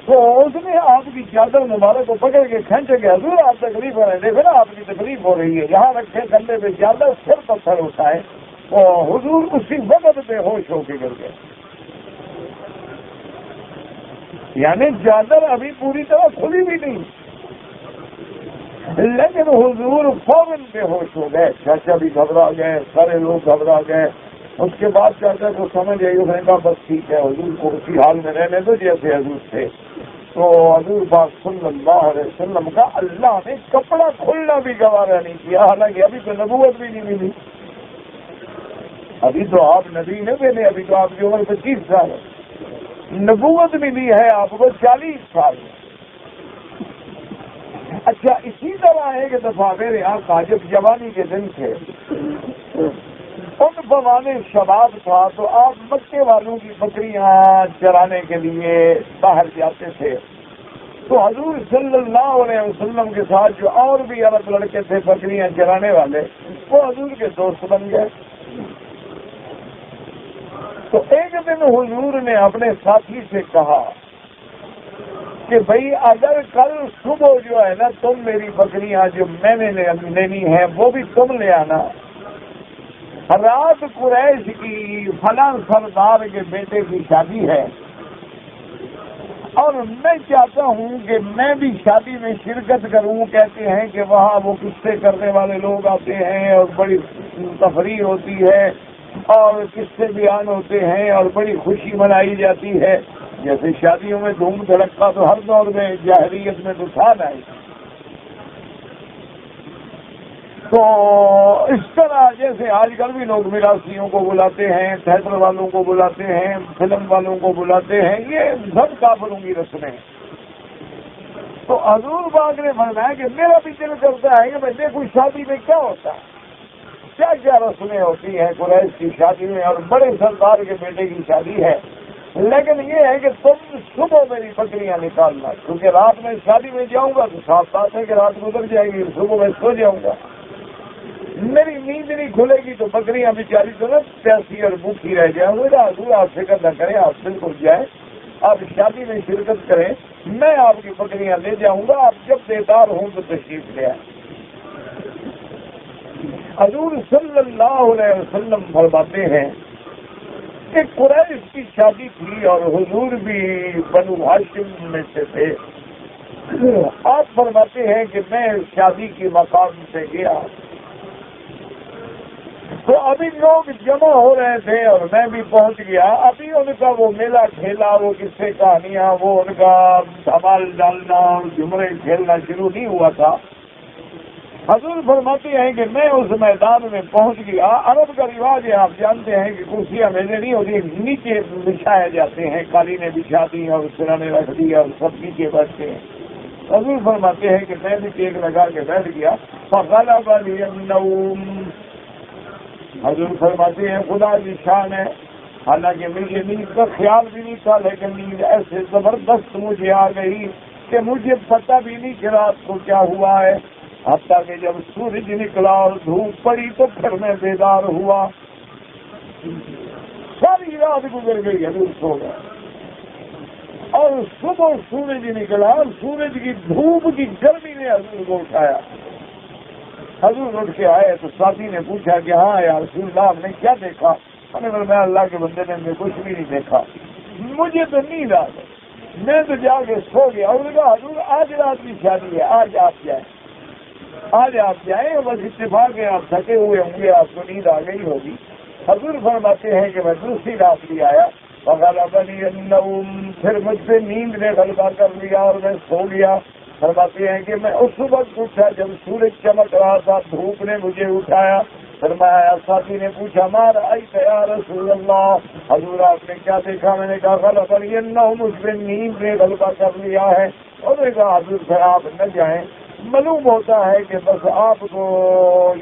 A: تو اس نے آپ کی چادر مبارک کو پکڑ کے کھینچ کے حضور آپ تکلیف ہو رہے ہیں، دیکھو نا آپ کی تکلیف ہو رہی ہے، یہاں رکھے کندھے پہ چادر، سر پتھر ہوتا ہے. تو حضور اسی وقت بے ہوش ہو کے گر گئے. یعنی چادر ابھی پوری طرح کھلی بھی نہیں، لیکن حضور فوراً بے ہوش ہو گئے. چاچا بھی گھبرا گئے، سارے لوگ گھبرا گئے. اس کے بعد چاچا کو سمجھ آئی، اس نے کہا بس ٹھیک ہے، حضور کو اسی حال میں رہنے دو جیسے حضور تھے. تو حضور پاک صلی اللہ علیہ وسلم کا اللہ نے کپڑا کھلنا بھی گوارا نہیں کیا، حالانکہ ابھی تو نبوت بھی نہیں ملی، ابھی تو آپ نبی نہیں بنے، ابھی تو آپ کی عمر 25 سال ہے، نبوت ملی ہے آپ کو 40 سال. اچھا، اسی طرح ایک دفعہ میرے یہاں جب جوانی کے دن تھے، ان بوانے شباب تھا، تو آپ مکے والوں کی بکریاں چرانے کے لیے باہر جاتے تھے. تو حضور صلی اللہ علیہ وسلم کے ساتھ جو اور بھی عرب لڑکے تھے بکریاں چرانے والے، وہ حضور کے دوست بن گئے. تو ایک دن حضور نے اپنے ساتھی سے کہا کہ بھئی اگر کل صبح جو ہے نا تم میری بکریاں جو میں نے لینی ہے وہ بھی تم لے آنا. رات قریش کی فلاں سردار کے بیٹے کی شادی ہے اور میں چاہتا ہوں کہ میں بھی شادی میں شرکت کروں. کہتے ہیں کہ وہاں وہ قصے کرنے والے لوگ آتے ہیں اور بڑی تفریح ہوتی ہے اور قصے بیان ہوتے ہیں اور بڑی خوشی منائی جاتی ہے. جیسے شادیوں میں دھوم دھڑکا تو ہر دور میں جاہلیت میں تو تھا نہیں. تو اس طرح جیسے آج کل بھی لوگ میراثیوں کو بلاتے ہیں، تھیٹر والوں کو بلاتے ہیں، فلم والوں کو بلاتے ہیں، یہ سب کافروں کی رسمیں ہیں. تو حضور پاک نے فرمایا کہ میرا بھی دل کرتا ہے کہ میں دیکھوں شادی میں کیا ہوتا ہے، کیا کیا رسمیں ہوتی ہیں قریش کی شادی میں، اور بڑے سردار کے بیٹے کی شادی ہے. لیکن یہ ہے کہ تم صبح میری بکریاں نکالنا، کیونکہ رات میں شادی میں جاؤں گا تو صاف بات ہے کہ رات گزر جائے گی، صبح میں سو جاؤں گا، میری نیند نہیں کھلے گی تو بکریاں بیچاری تو نہ پیاسی اور بھوکی رہ جائیں گے۔ حضور آپ فکر نہ کریں، آپ بالکل جائیں، آپ شادی میں شرکت کریں، میں آپ کی بکریاں لے جاؤں گا، آپ جب بیدار ہوں تو تشریف لے آئیں۔ حضور صلی اللہ علیہ وسلم فرماتے ہیں کہ قریش کی شادی تھی اور حضور بھی بنو ہاشم میں سے تھے۔ آپ فرماتے ہیں کہ میں شادی کے مقام سے گیا تو ابھی لوگ جمع ہو رہے تھے اور میں بھی پہنچ گیا، ابھی ان کا وہ میلہ کھیلا، وہ قصے کہانیاں، وہ ان کا دھمال ڈالنا اور جمرے کھیلنا شروع نہیں ہوا تھا۔ حضور فرماتے ہیں کہ میں اس میدان میں پہنچ گیا۔ عرب کا رواج ہے، آپ جانتے ہیں کہ کرسیاں میزیں نہیں ہوتی، نیچے بچھائے جاتے ہیں، قالینیں بچھا دی اور سرانے رکھ دی اور سب نیچے بیٹھتے ہیں۔ حضور فرماتے ہیں کہ میں بھی ٹیک لگا کے بیٹھ گیا، فغلب لی النوم۔ حضور فرماتے ہیں خدا کی شان ہے، حالانکہ مجھے نیند کا خیال بھی نہیں تھا، لیکن نیند ایسے زبردست مجھے آ گئی کہ مجھے پتہ بھی نہیں کہ رات کو کیا ہوا ہے، حتیٰ کہ جب سورج نکلا اور دھوپ پڑی تو پھر میں بیدار ہوا۔ ساری رات گزر گئی، حضور سو گیا، اور صبح سورج نکلا اور سورج کی دھوپ کی گرمی نے حضور کو اٹھایا۔ حضور اٹھ کے آئے تو ساتھی نے پوچھا کہ ہاں یا رسول اللہ آپ نے کیا دیکھا؟ میں نے فرمایا اللہ کے بندے نے میں کچھ بھی نہیں دیکھا، مجھے تو نیند آ گئی، میں تو جا کے سو گیا۔ اور کہا حضور آج رات کی شادی ہے، آج آپ جائیں، آج آپ جائیں، بس اتفاق ہے آپ تھکے ہوئے ہوں گے، آپ کو نیند آ گئی ہوگی۔ حضور فرماتے ہیں کہ میں دوسری رات بھی آیا، وغیرہ النوم، پھر مجھ سے نیند نے غلبہ کر لیا اور میں سو گیا۔ فرماتے ہیں کہ میں اس وقت اٹھا جب سورج چمک رہا تھا، دھوپ نے مجھے اٹھایا۔ فرمایا ساتھی نے پوچھا مار آئی یا رسول اللہ، حضور آپ نے کیا دیکھا؟ میں نے کہا غلبہ النوم، مجھ پہ نیند نے غلبہ کر لیا ہے۔ اور نے کہا حضور سے آپ نہ جائیں، معلوم ہوتا ہے کہ بس آپ کو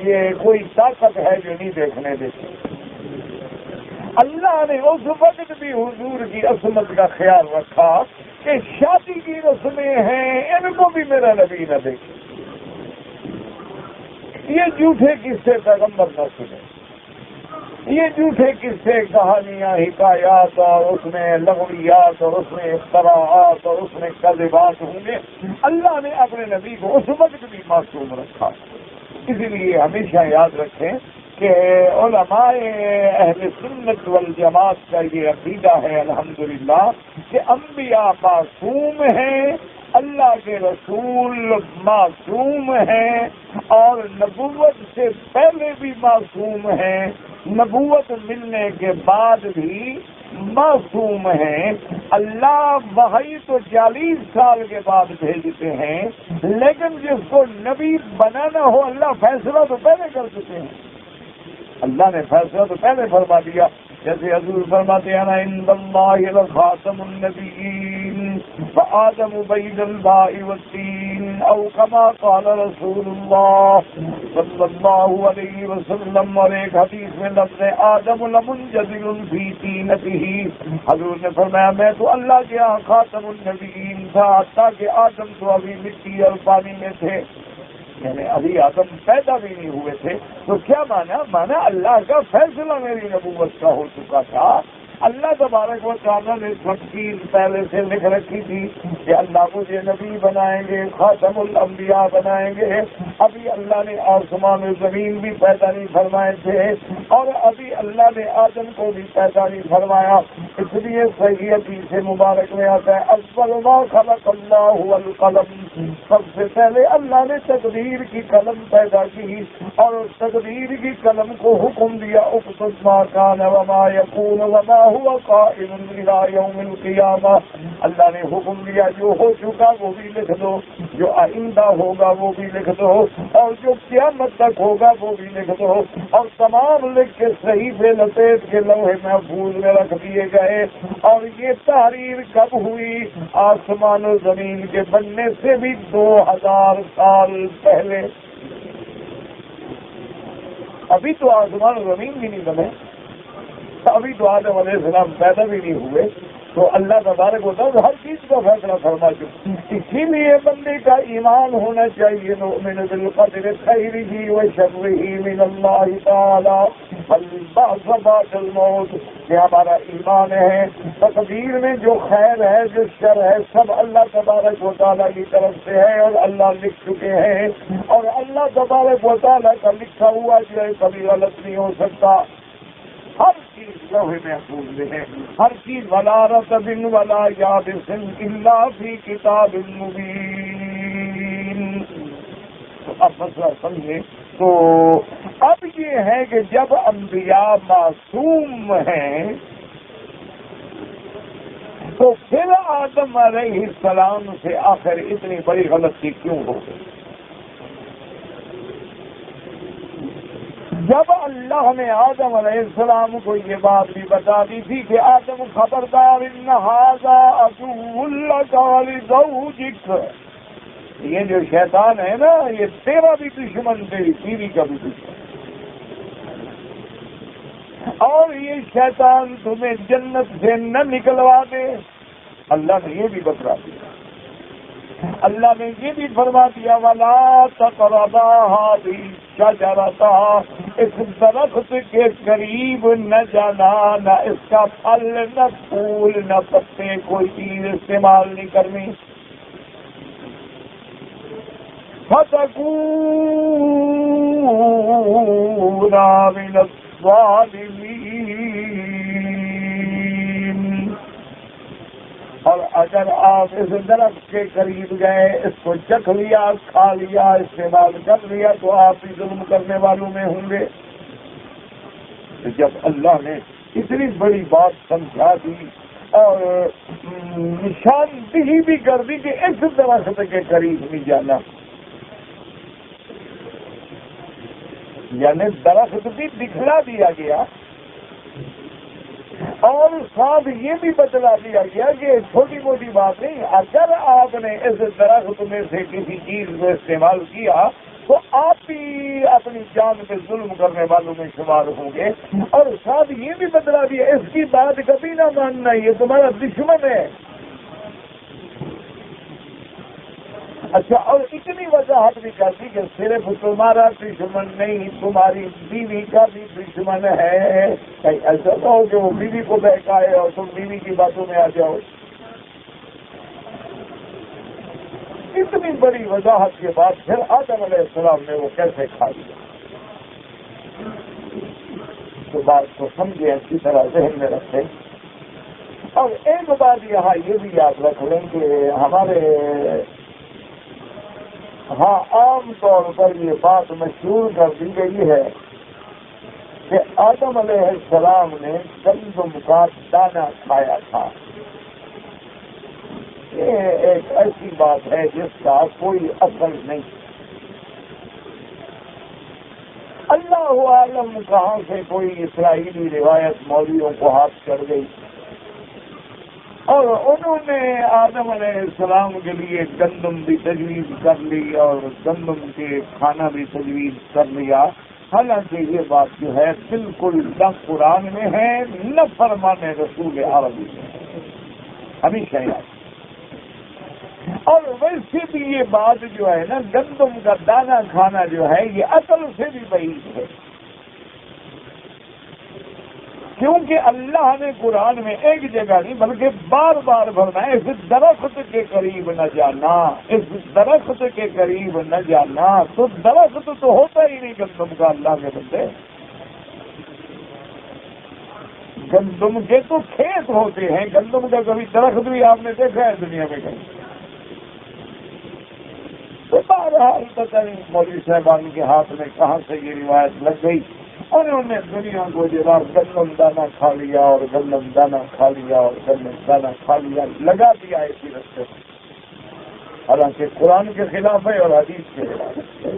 A: یہ کوئی طاقت ہے جو نہیں دیکھنے دیتی۔ اللہ نے اس وقت بھی حضور کی عصمت کا خیال رکھا کہ شادی کی رسمیں ہیں، ان کو بھی میرا نبی نہ دیکھے، یہ جھوٹے قصے پیغمبر نہ سنے، یہ جھوٹے قصے کہانیاں حکایات اور اس میں لغویات اور اس میں اختراعات اور اس میں کذبات ہوں گے۔ اللہ نے اپنے نبی کو اس وقت بھی معصوم رکھا۔ اسی لیے ہمیشہ یاد رکھیں کہ علماء اہل سنت والجماعت کا یہ عقیدہ ہے الحمدللہ کہ انبیاء معصوم ہیں، اللہ کے رسول معصوم ہیں، اور نبوت سے پہلے بھی معصوم ہیں، نبوت ملنے کے بعد بھی معصوم ہیں۔ اللہ وحی تو 40 سال کے بعد بھیجتے ہیں، لیکن جس کو نبی بنانا ہو اللہ فیصلہ تو پہلے کر چکے ہیں، اللہ نے فیصلہ تو پہلے فرما دیا۔ جیسے حضور فرماتے ہیں عند اللہ لخاتم النبیین فآدم بین الماء والطین، او کما قال رسول اللہ صلی اللہ علیہ وسلم۔ اور ایک حدیث میں لفظ آدم لمنجدل فی طینتہ، حضور نے فرمایا میں تو اللہ کے یہاں خاتم النبیین تھا، حتیٰ کہ آدم تو ابھی مٹی اور پانی میں تھے، یعنی ابھی آدم پیدا بھی نہیں ہوئے تھے۔ تو کیا مانا اللہ کا فیصلہ میری نبوت کا ہو چکا تھا۔ اللہ تبارک و تعالیٰ نے تفصیل پہلے سے لکھ رکھی تھی کہ اللہ مجھے نبی بنائیں گے، خاتم الانبیاء بنائیں گے۔ ابھی اللہ نے آسمان و زمین بھی پیدا نہیں فرمائے تھے، اور ابھی اللہ نے آدم کو بھی پیدا نہیں فرمایا۔ اس لیے صحیح حدیث سے مبارک میں آتا ہے اول ما خلق اللہ القلم، سب سے پہلے اللہ نے تقدیر کی قلم پیدا کی، اور اس تقدیر کی قلم کو حکم دیا اکتب ما کان وما یکون وما هو قائم الى یوم القیامہ۔ اللہ نے حکم دیا جو ہو چکا وہ بھی لکھ دو، جو آئندہ ہوگا وہ بھی لکھ دو، اور جو قیامت تک ہوگا وہ بھی لکھ دو، اور تمام لکھ کے صحیح سے لپیٹ کے لوح محفوظ میں رکھ دیے گئے۔ اور یہ تحریر کب ہوئی؟ آسمان و زمین کے بننے سے بھی 2000 سال پہلے۔ ابھی تو آسمان و زمین بھی نہیں بنے، ابھی تو آدم علیہ السلام پیدا بھی نہیں ہوئے، تو اللہ تبارک و تعالیٰ ہر چیز کا فیصلہ فرما چکے. اسی لیے بندے کا ایمان ہونا چاہیے نؤمن بالقدر خیرہ وشرہ من اللہ تعالی والبعث بعد الموت، کہ ہمارا ایمان ہے تقدیر میں جو خیر ہے جو شر ہے سب اللہ تبارک و تعالیٰ کی طرف سے ہے اور اللہ لکھ چکے ہیں، اور اللہ تبارک و تعالیٰ کا لکھا ہوا جو ہے کبھی غلط نہیں ہو سکتا. ہر چیز لوح محفوظ میں ہے، ہر چیز ولا رطب ولا یابس الا فی کتاب مبین. تو اب مسئلہ سمجھیں. تو اب یہ ہے کہ جب انبیاء معصوم ہیں تو پھر آدم علیہ السلام سے آخر اتنی بڑی غلطی کیوں ہو گئی؟ جب اللہ نے آدم علیہ السلام کو یہ بات بھی بتا دی تھی کہ آدم خبردار ان ھذا عدو لک ولزوجک، یہ جو شیطان ہے نا یہ تیرا بھی دشمن تیری بیوی کا بھی دشمن، اور یہ شیطان تمہیں جنت سے نہ نکلوا دے. اللہ نے یہ بھی بتلا دیا، اللہ نے یہ بھی فرما دیا ولا تقربا هذه الشجرة، اس درخت کے قریب نہ جانا، نہ اس کا پھل نہ پھول نہ پتے کوئی چیز استعمال نہیں کرنی. فتكونا من الظالمين، اور اگر آپ اس درخت کے قریب گئے، اس کو چکھ لیا، کھا لیا، استعمال کر لیا تو آپ بھی ظلم کرنے والوں میں ہوں گے. تو جب اللہ نے اتنی بڑی بات سمجھا دی اور نشاندہی بھی کر دی کہ اس درخت کے قریب نہیں جانا، یعنی درخت بھی دکھلا دیا گیا اور ساتھ یہ بھی بتلا دیا گیا کہ چھوٹی موٹی بات نہیں، اگر آپ نے اس درخت میں سے کسی چیز کو استعمال کیا تو آپ بھی اپنی جان پہ ظلم کرنے والوں میں شمار ہوں گے. اور ساتھ یہ بھی بتلا دیا اس کی بات کبھی نہ ماننا، یہ تمہارا دشمن ہے. اچھا، اور اتنی وضاحت بھی کر دی کہ صرف تمہارا دشمن نہیں، تمہاری بیوی کا بھی دشمن ہے. ایسا نہ ہو کہ وہ بیوی کو بہکائے اور تم بیوی کی باتوں میں آ جاؤ. اتنی بڑی وضاحت کے بعد پھر آدم علیہ السلام نے وہ کیسے کھا لیا؟ تو بات کو سمجھے، اچھی طرح ذہن میں رکھیں. اور ایک بات یہاں یہ بھی یاد رکھ لیں کہ ہمارے ہاں عام طور پر یہ بات مشہور کر دی گئی ہے کہ آدم علیہ السلام نے گندم کا دانہ کھایا تھا. یہ ایک ایسی بات ہے جس کا کوئی اثر نہیں. اللہ عالم کہاں سے کوئی اسرائیلی روایت مولویوں کو ہاتھ چڑھ گئی اور انہوں نے آدم علیہ السلام کے لیے گندم بھی تجویز کر لی اور گندم کے کھانا بھی تجویز کر لیا. حالانکہ یہ بات جو ہے بالکل نہ قرآن میں ہے نہ فرمان رسول عربی میں، ہمیشہ یاد. اور ویسے بھی یہ بات جو ہے نا گندم کا دانہ کھانا جو ہے یہ عقل سے بھی بعید ہے، کیونکہ اللہ نے قرآن میں ایک جگہ نہیں بلکہ بار بار فرمایا اس درخت کے قریب نہ جانا، اس درخت کے قریب نہ جانا. تو درخت تو ہوتا ہی نہیں گندم کا، اللہ کے بندے. گندم کے تو کھیت ہوتے ہیں، گندم کا کبھی درخت بھی آپ نے دیکھا ہے دنیا میں کہیں؟ تو بہرحال پتہ نہیں مولوی صاحبان کے ہاتھ میں کہاں سے یہ روایت لگ گئی اور انہوں نے دنیا کو جناب گندم دانہ کھا لیا اور گندم دانہ کھا لیا اور گندم دانہ کھا لیا، لگا دیا اسی رستے میں. حالانکہ قرآن کے خلاف ہے اور حدیث کے خلاف ہے.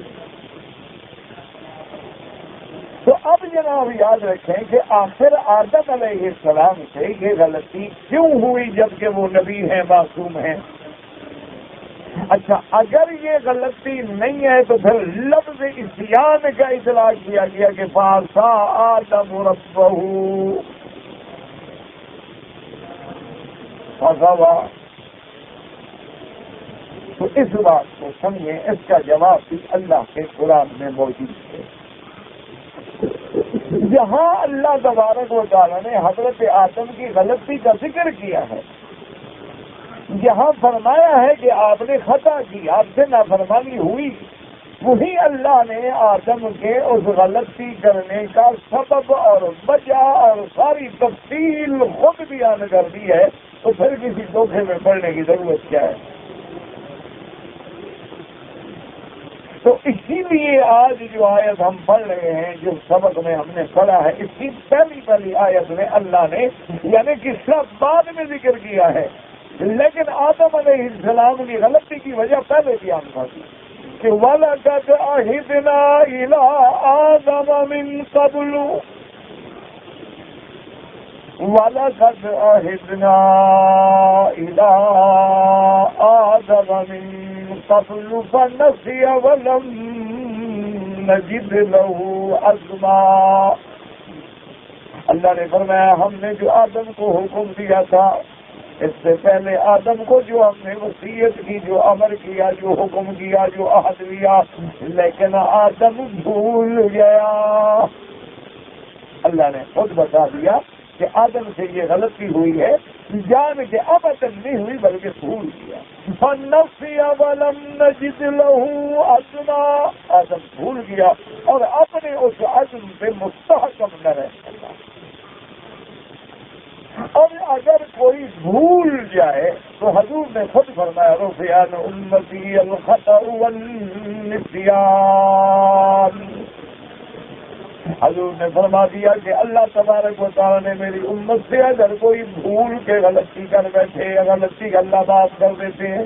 A: تو اب جناب یاد رکھیں کہ آخر آدم علیہ السلام سے یہ غلطی کیوں ہوئی جبکہ وہ نبی ہیں، معصوم ہیں؟ اچھا، اگر یہ غلطی نہیں ہے تو پھر لفظ عصیان کا اطلاق کیا گیا کہ فَعَصَىٰ آدَمُ رَبَّهُ. فغوا. تو اس بات کو سمجھیں، اس کا جواب بھی اللہ کے قرآن میں موجود ہے. جہاں اللہ تبارک و تعالیٰ نے حضرت آدم کی غلطی کا ذکر کیا ہے، جہاں فرمایا ہے کہ آپ نے خطا کی، آپ سے نافرمانی ہوئی، وہی اللہ نے آدم کے اس غلطی کرنے کا سبب اور وجہ اور ساری تفصیل خود بیان کر دی ہے، تو پھر کسی دھوکے میں پڑنے کی ضرورت کیا ہے؟ تو اسی لیے آج جو آیت ہم پڑھ رہے ہیں، جو سبق میں ہم نے پڑھا ہے، اس کی پہلی آیت میں اللہ نے یعنی قصہ بعد میں ذکر کیا ہے، لیکن آدم علیہ السلام کی غلطی کی وجہ پہلے بیان کر دی کہ وَلَقَدْ عَهِدْنَا إِلَىٰ آدَمَ مِن قَبْلُ وَلَقَدْ عَهِدْنَا إِلَىٰ آدَمَ مِن قَبْلُ فَنَسِيَ وَلَمْ نَجِدْ لَهُ عَزْمًا. اللہ نے فرمایا ہم نے جو آدم کو حکم دیا تھا، اس سے پہلے آدم کو جو ہم نے وصیت کی، جو امر کیا، جو حکم کیا، جو عہد لیا، لیکن آدم بھول گیا. اللہ نے خود بتا دیا کہ آدم سے یہ غلطی ہوئی ہے، جان کے ابتن نہیں ہوئی بلکہ بھول گیا. فَنَسِيَ وَلَمْ نَجِدْ لَهُ عَزْمًا. آدم بھول گیا اور اپنے اس عزم پہ مستحکم نہ رہ سکا. اور اگر کوئی بھول جائے تو حضور نے خود فرمایا رفع عن امتی الخطأ والنسیان. حضور نے فرما دیا کہ اللہ تبارک و تعالیٰ نے میری امت سے اگر کوئی بھول کے غلطی کر بیٹھے، غلطی کا اللہ معاف کر دیتے ہیں،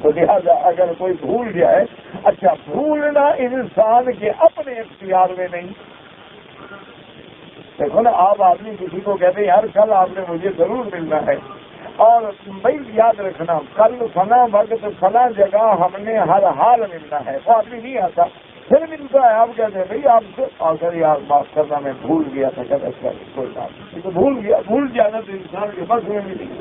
A: تو لہذا اگر کوئی بھول جائے، اچھا بھولنا انسان کے اپنے اختیار میں نہیں. دیکھو نا، آپ آدمی کسی کو کہتے ہیں یار کل آپ نے مجھے ضرور ملنا ہے، اور بھائی یاد رکھنا کل فلاں وقت فلاں جگہ ہم نے ہر حال ملنا ہے، وہ آدمی نہیں آتا، پھر ملتا ہے، آپ کہتے ہیں بھائی آپ سے اگر یار معاف کرنا میں بھول گیا تھا، کہتے کوئی بات نہیں، تو بھول جانا تو انسان کے بس میں بھی نہیں.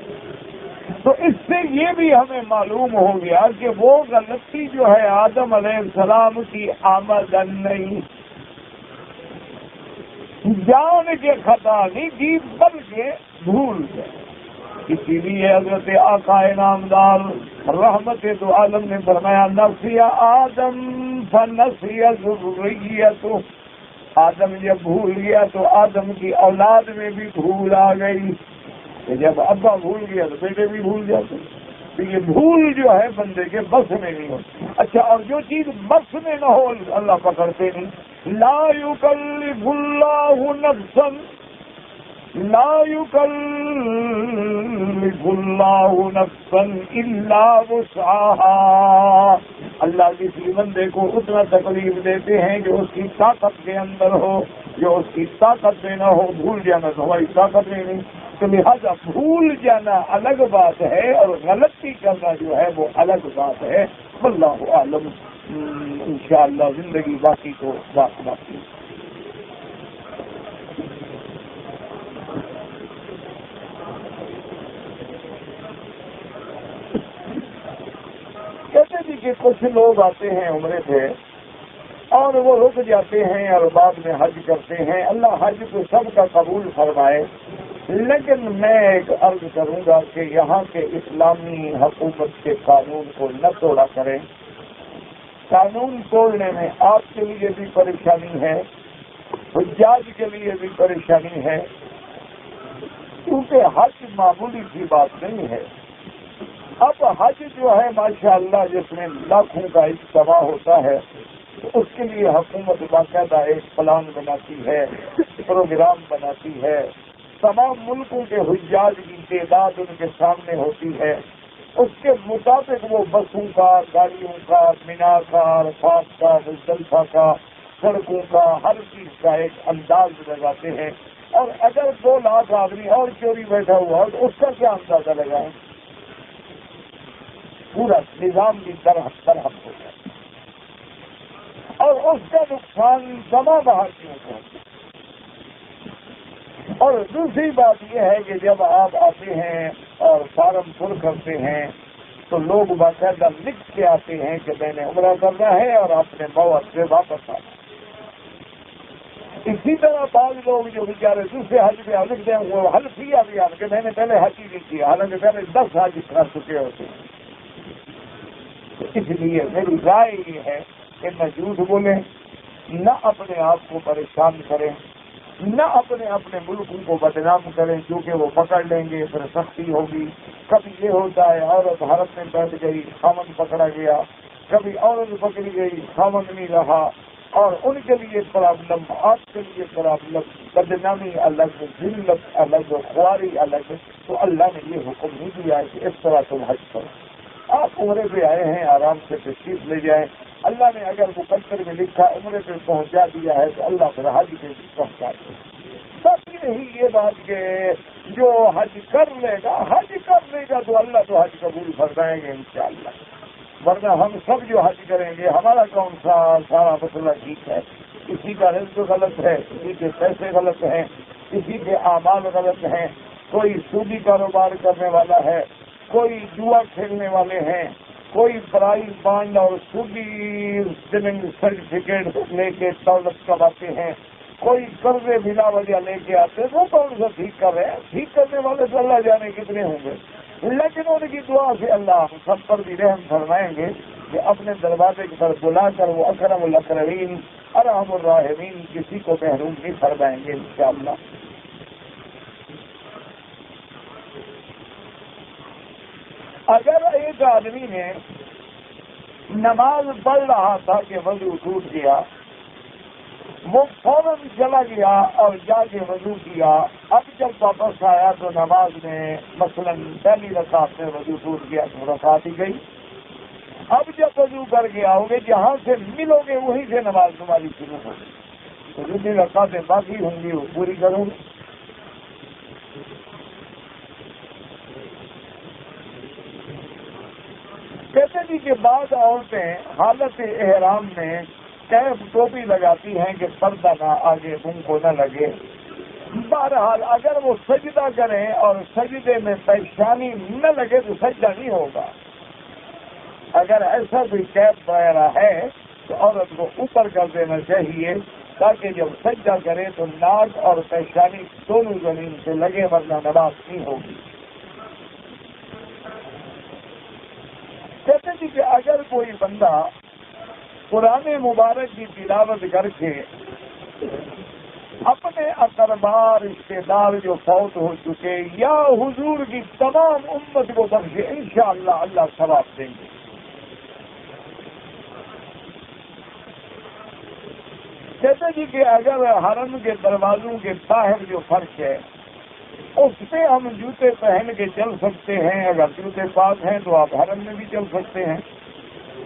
A: تو اس سے یہ بھی ہمیں معلوم ہو گیا کہ وہ غلطی جو ہے آدم علیہ السلام کی آمدن نہیں، جان کے خطا نہیں کی بلکہ بھول گئے. اسی لیے حضرت آقا نامدار رحمت تو عالم نے فرمایا نسی آدم فنسی ذریتہ. آدم جب بھول گیا تو آدم کی اولاد میں بھی بھول آ گئی، کہ جب ابا بھول گیا تو بیٹے بھی بھول جاتے. تو یہ بھول جو ہے بندے کے بس میں نہیں ہوتی. اچھا، اور جو چیز بس میں نہ ہو اللہ پکڑتے نہیں. لا یکلف اللہ نفسا الا وسعها. اللہ کسی بندے کو اتنا تکلیف دیتے ہیں جو اس کی طاقت کے اندر ہو، جو اس کی طاقت میں نہ ہو. بھول جانا تو ہماری طاقت میں نہیں، تو لہذا بھول جانا الگ بات ہے اور غلطی کرنا جو ہے وہ الگ بات ہے. واللہ اعلم. انشاءاللہ زندگی باقی تو باقی. کہتے جی کہ کچھ لوگ آتے ہیں عمرے پہ اور وہ رک جاتے ہیں اور بعد میں حج کرتے ہیں. اللہ حج کو سب کا قبول فرمائے، لیکن میں ایک عرض کروں گا کہ یہاں کے اسلامی حکومت کے قانون کو نہ توڑا کریں. قانون توڑنے میں آپ کے لیے بھی پریشانی ہے، حجاج کے لیے بھی پریشانی ہے، کیونکہ حج معمولی سی بات نہیں ہے. اب حج جو ہے ماشاءاللہ جس میں لاکھوں کا اجتماع ہوتا ہے، تو اس کے لیے حکومت باقاعدہ ایک پلان بناتی ہے، پروگرام بناتی ہے. تمام ملکوں کے حجاج کی تعداد ان کے سامنے ہوتی ہے، اس کے مطابق وہ بسوں کا، گاڑیوں کا، مینا کا، عرفات کا، مزدلفہ کا، سڑکوں کا، ہر چیز کا ایک انداز لگاتے ہیں. اور اگر 2 لاکھ آدمی اور چوری بیٹھا ہوا تو اس کا کیا اندازہ لگائیں؟ پورا نظام کی طرح ہو جائے اور اس کا نقصان تمام بھارتیوں کو. اور دوسری بات یہ ہے کہ جب آپ آتے ہیں اور فارم پر کرتے ہیں تو لوگ باقاعدہ لکھ کے آتے ہیں کہ میں نے عمرہ کرنا ہے اور اپنے موت سے واپس آنا. اسی طرح بعض لوگ جو بیچارے دوسرے حج پہ لکھ دیں وہ حج کیا بھی کہ میں نے پہلے حج ہی نہیں کیا، حالانکہ پہلے 10 حج کر چکے ہوتے ہیں. تو اس لیے میری رائے یہ ہے کہ نہ جھوٹ بولیں، نہ اپنے آپ کو پریشان کریں، نہ اپنے ملکوں کو بدنام کریں، کیونکہ وہ پکڑ لیں گے پھر سختی ہوگی. کبھی یہ ہوتا ہے عورت حرم میں بیٹھ گئی، خامن پکڑا گیا، کبھی عورت پکڑی گئی، خامن نہیں رہا، اور ان کے لیے پرابلم، آپ کے لیے پرابلم، بدنامی الگ، ذلت الگ، خواری الگ. تو اللہ نے یہ حکم نہیں دیا ہے کہ اس طرح تم حج کرو. آپ عمرے پہ آئے ہیں، آرام سے تشریف لے جائیں. اللہ نے اگر مقدر میں لکھا عمرے پہ پہنچا دیا ہے تو اللہ پھر حج پہ بھی پہنچا دے. بس نہیں یہ بات کہ جو حج کر لے گا تو اللہ تو حج قبول فرمائیں گے انشاءاللہ. ورنہ ہم سب جو حج کریں گے ہمارا کون سا سارا مسئلہ ٹھیک ہے. کسی کا رزق غلط ہے، کسی کے پیسے غلط ہیں، کسی کے اعمال غلط ہیں، کوئی سودی کاروبار کرنے والا ہے، کوئی جوا کھیلنے والے ہیں، کوئی پرائز بانڈ اور سودی سرٹیفکیٹ لے کے دولت کماتے ہیں، کوئی قرضے بلا وجہ لے کے آتے ہیں. وہ کون سا ٹھیک کر رہے ہیں؟ ٹھیک کرنے والے تو اللہ جانے کتنے ہوں گے، لیکن ان کی دعا سے اللہ ہم سب پر بھی رحم فرمائیں گے کہ اپنے دروازے کی طرف بلا کر وہ اکرم الاکرمین ارحم الراحمین کسی کو محروم نہیں فرمائیں گے انشاءاللہ. اگر ایک آدمی نے نماز پڑھ رہا تھا کہ وضو ٹوٹ گیا، وہ فوراً چلا گیا اور جا کے وضو کیا، اب جب واپس آیا تو نماز میں مثلاً پہلی رکعت میں وضو ٹوٹ گیا تو رکعت ہی گئی. اب جب وضو کر کے آؤ گے جہاں سے ملو گے وہیں سے نماز تمہاری شروع ہوگی، تو جتنی رکعتیں باقی ہوں گی وہ پوری کروں گی. کہتے جی کہ بعض عورتیں حالت احرام میں کیف ٹوپی لگاتی ہیں کہ پردہ نہ آگے منہ کو نہ لگے. بہرحال اگر وہ سجدہ کریں اور سجدے میں پیشانی نہ لگے تو سجدہ نہیں ہوگا. اگر ایسا کوئی کیف وغیرہ ہے تو عورت کو اوپر کر دینا چاہیے تاکہ جب سجدہ کرے تو ناک اور پیشانی دونوں زمین سے لگے، ورنہ نماز نہیں ہوگی. کہتے ہیں کہ اگر کوئی بندہ قرآن مبارک کی تلاوت کر کے اپنے اقربا رشتے دار جو فوت ہو چکے یا حضور کی تمام امت کو بخشے، انشاءاللہ اللہ ثواب دیں گے. کہتے جی کہ اگر حرم کے دروازوں کے باہر جو فرش ہے اس پہ ہم جوتے پہن کے چل سکتے ہیں. اگر جوتے پاک ہیں تو آپ حرم میں بھی چل سکتے ہیں،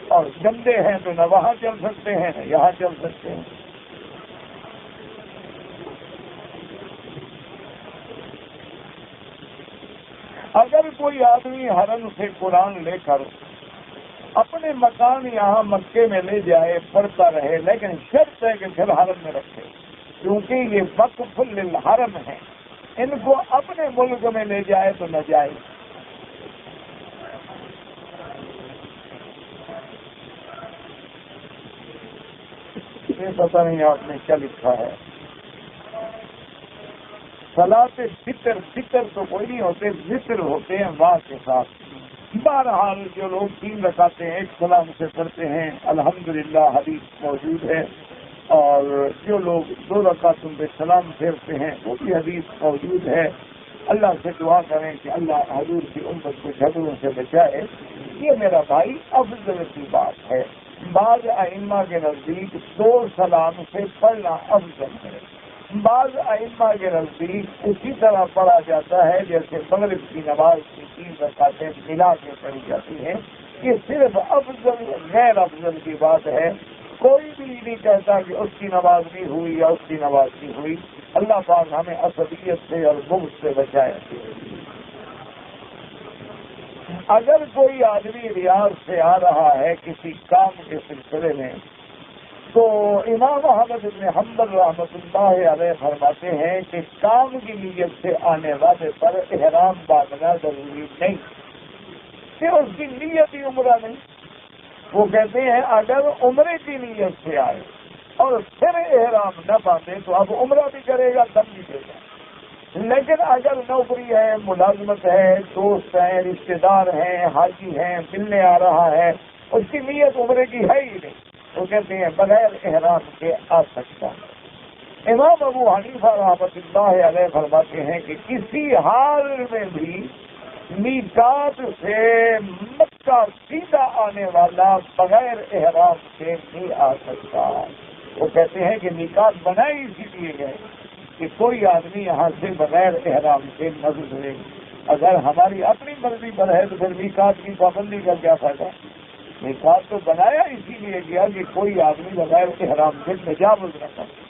A: اور گندے ہیں تو نہ وہاں چل سکتے ہیں نہ یہاں چل سکتے ہیں. اگر کوئی آدمی حرم سے قرآن لے کر اپنے مکان یہاں مکے میں لے جائے پڑھتا رہے، لیکن شرط ہے کہ پھر حرم میں رکھے، کیونکہ یہ وقف للحرم ہے. ان کو اپنے ملک میں لے جائے تو نہ جائے. یہ پتہ نہیں آپ نے کیا لکھا ہے. صلاۃ فطر تو کوئی نہیں ہوتے، ذکر ہوتے ہیں واہ کے ساتھ. بہرحال جو لوگ 3 رکعتیں ایک سلام سے پڑھتے ہیں الحمدللہ حدیث موجود ہے، اور جو لوگ 2 رکعتوں پہ سلام پھیرتے ہیں وہ بھی حدیث موجود ہے. اللہ سے دعا کریں کہ اللہ حضور کی امت کو جھگڑوں سے بچائے. یہ میرا بھائی افضل کی بات ہے. بعض ائمہ کے نزدیک 2 سلام سے پڑھنا افضل ہے، بعض ائمہ کے نزدیک اسی طرح پڑھا جاتا ہے جیسے مغرب کی نماز کی 3 رکعتیں ملا کے پڑھی جاتی ہیں. یہ صرف افضل غیر افضل کی بات ہے. کوئی بھی نہیں کہتا کہ اس کی نماز نہیں ہوئی یا اس کی نماز نہیں ہوئی. اللہ پاک ہمیں عصبیت سے اور بغض سے بچائے. اگر کوئی آدمی ریاض سے آ رہا ہے کسی کام کے سلسلے میں تو امام احمد بن حنبل رحمۃ اللہ علیہ فرماتے ہیں کہ کام کی نیت سے آنے والے پر احرام باندھنا ضروری نہیں کہ اس کی نیت ہی عمرہ نہیں. وہ کہتے ہیں اگر عمرے کی نیت سے آئے اور پھر احرام نہ باندھے تو اب عمرہ بھی کرے گا دم بھی دے گا. لیکن اگر نوکری ہے, ملازمت ہے, دوست ہیں, رشتے دار ہیں, حاجی ہیں, ملنے آ رہا ہے, اس کی نیت عمرے کی ہے ہی نہیں, وہ کہتے ہیں بغیر احرام کے آ سکتا. امام ابو حنیفہ رحمۃ اللہ علیہ فرماتے ہیں کہ کسی حال میں بھی میقات سے مکہ سیدھا آنے والا بغیر احرام سے نہیں آ سکتا. وہ کہتے ہیں کہ میقات بنائے اسی لیے گئے کہ کوئی آدمی یہاں سے بغیر احرام سے نہ گزرے. اگر ہماری اپنی مرضی پر ہے تو پھر میقات کی پابندی کا کیا فائدہ؟ میقات تو بنایا اسی لیے گیا کہ کوئی آدمی بغیر احرام سے تجاوز نہ کرے.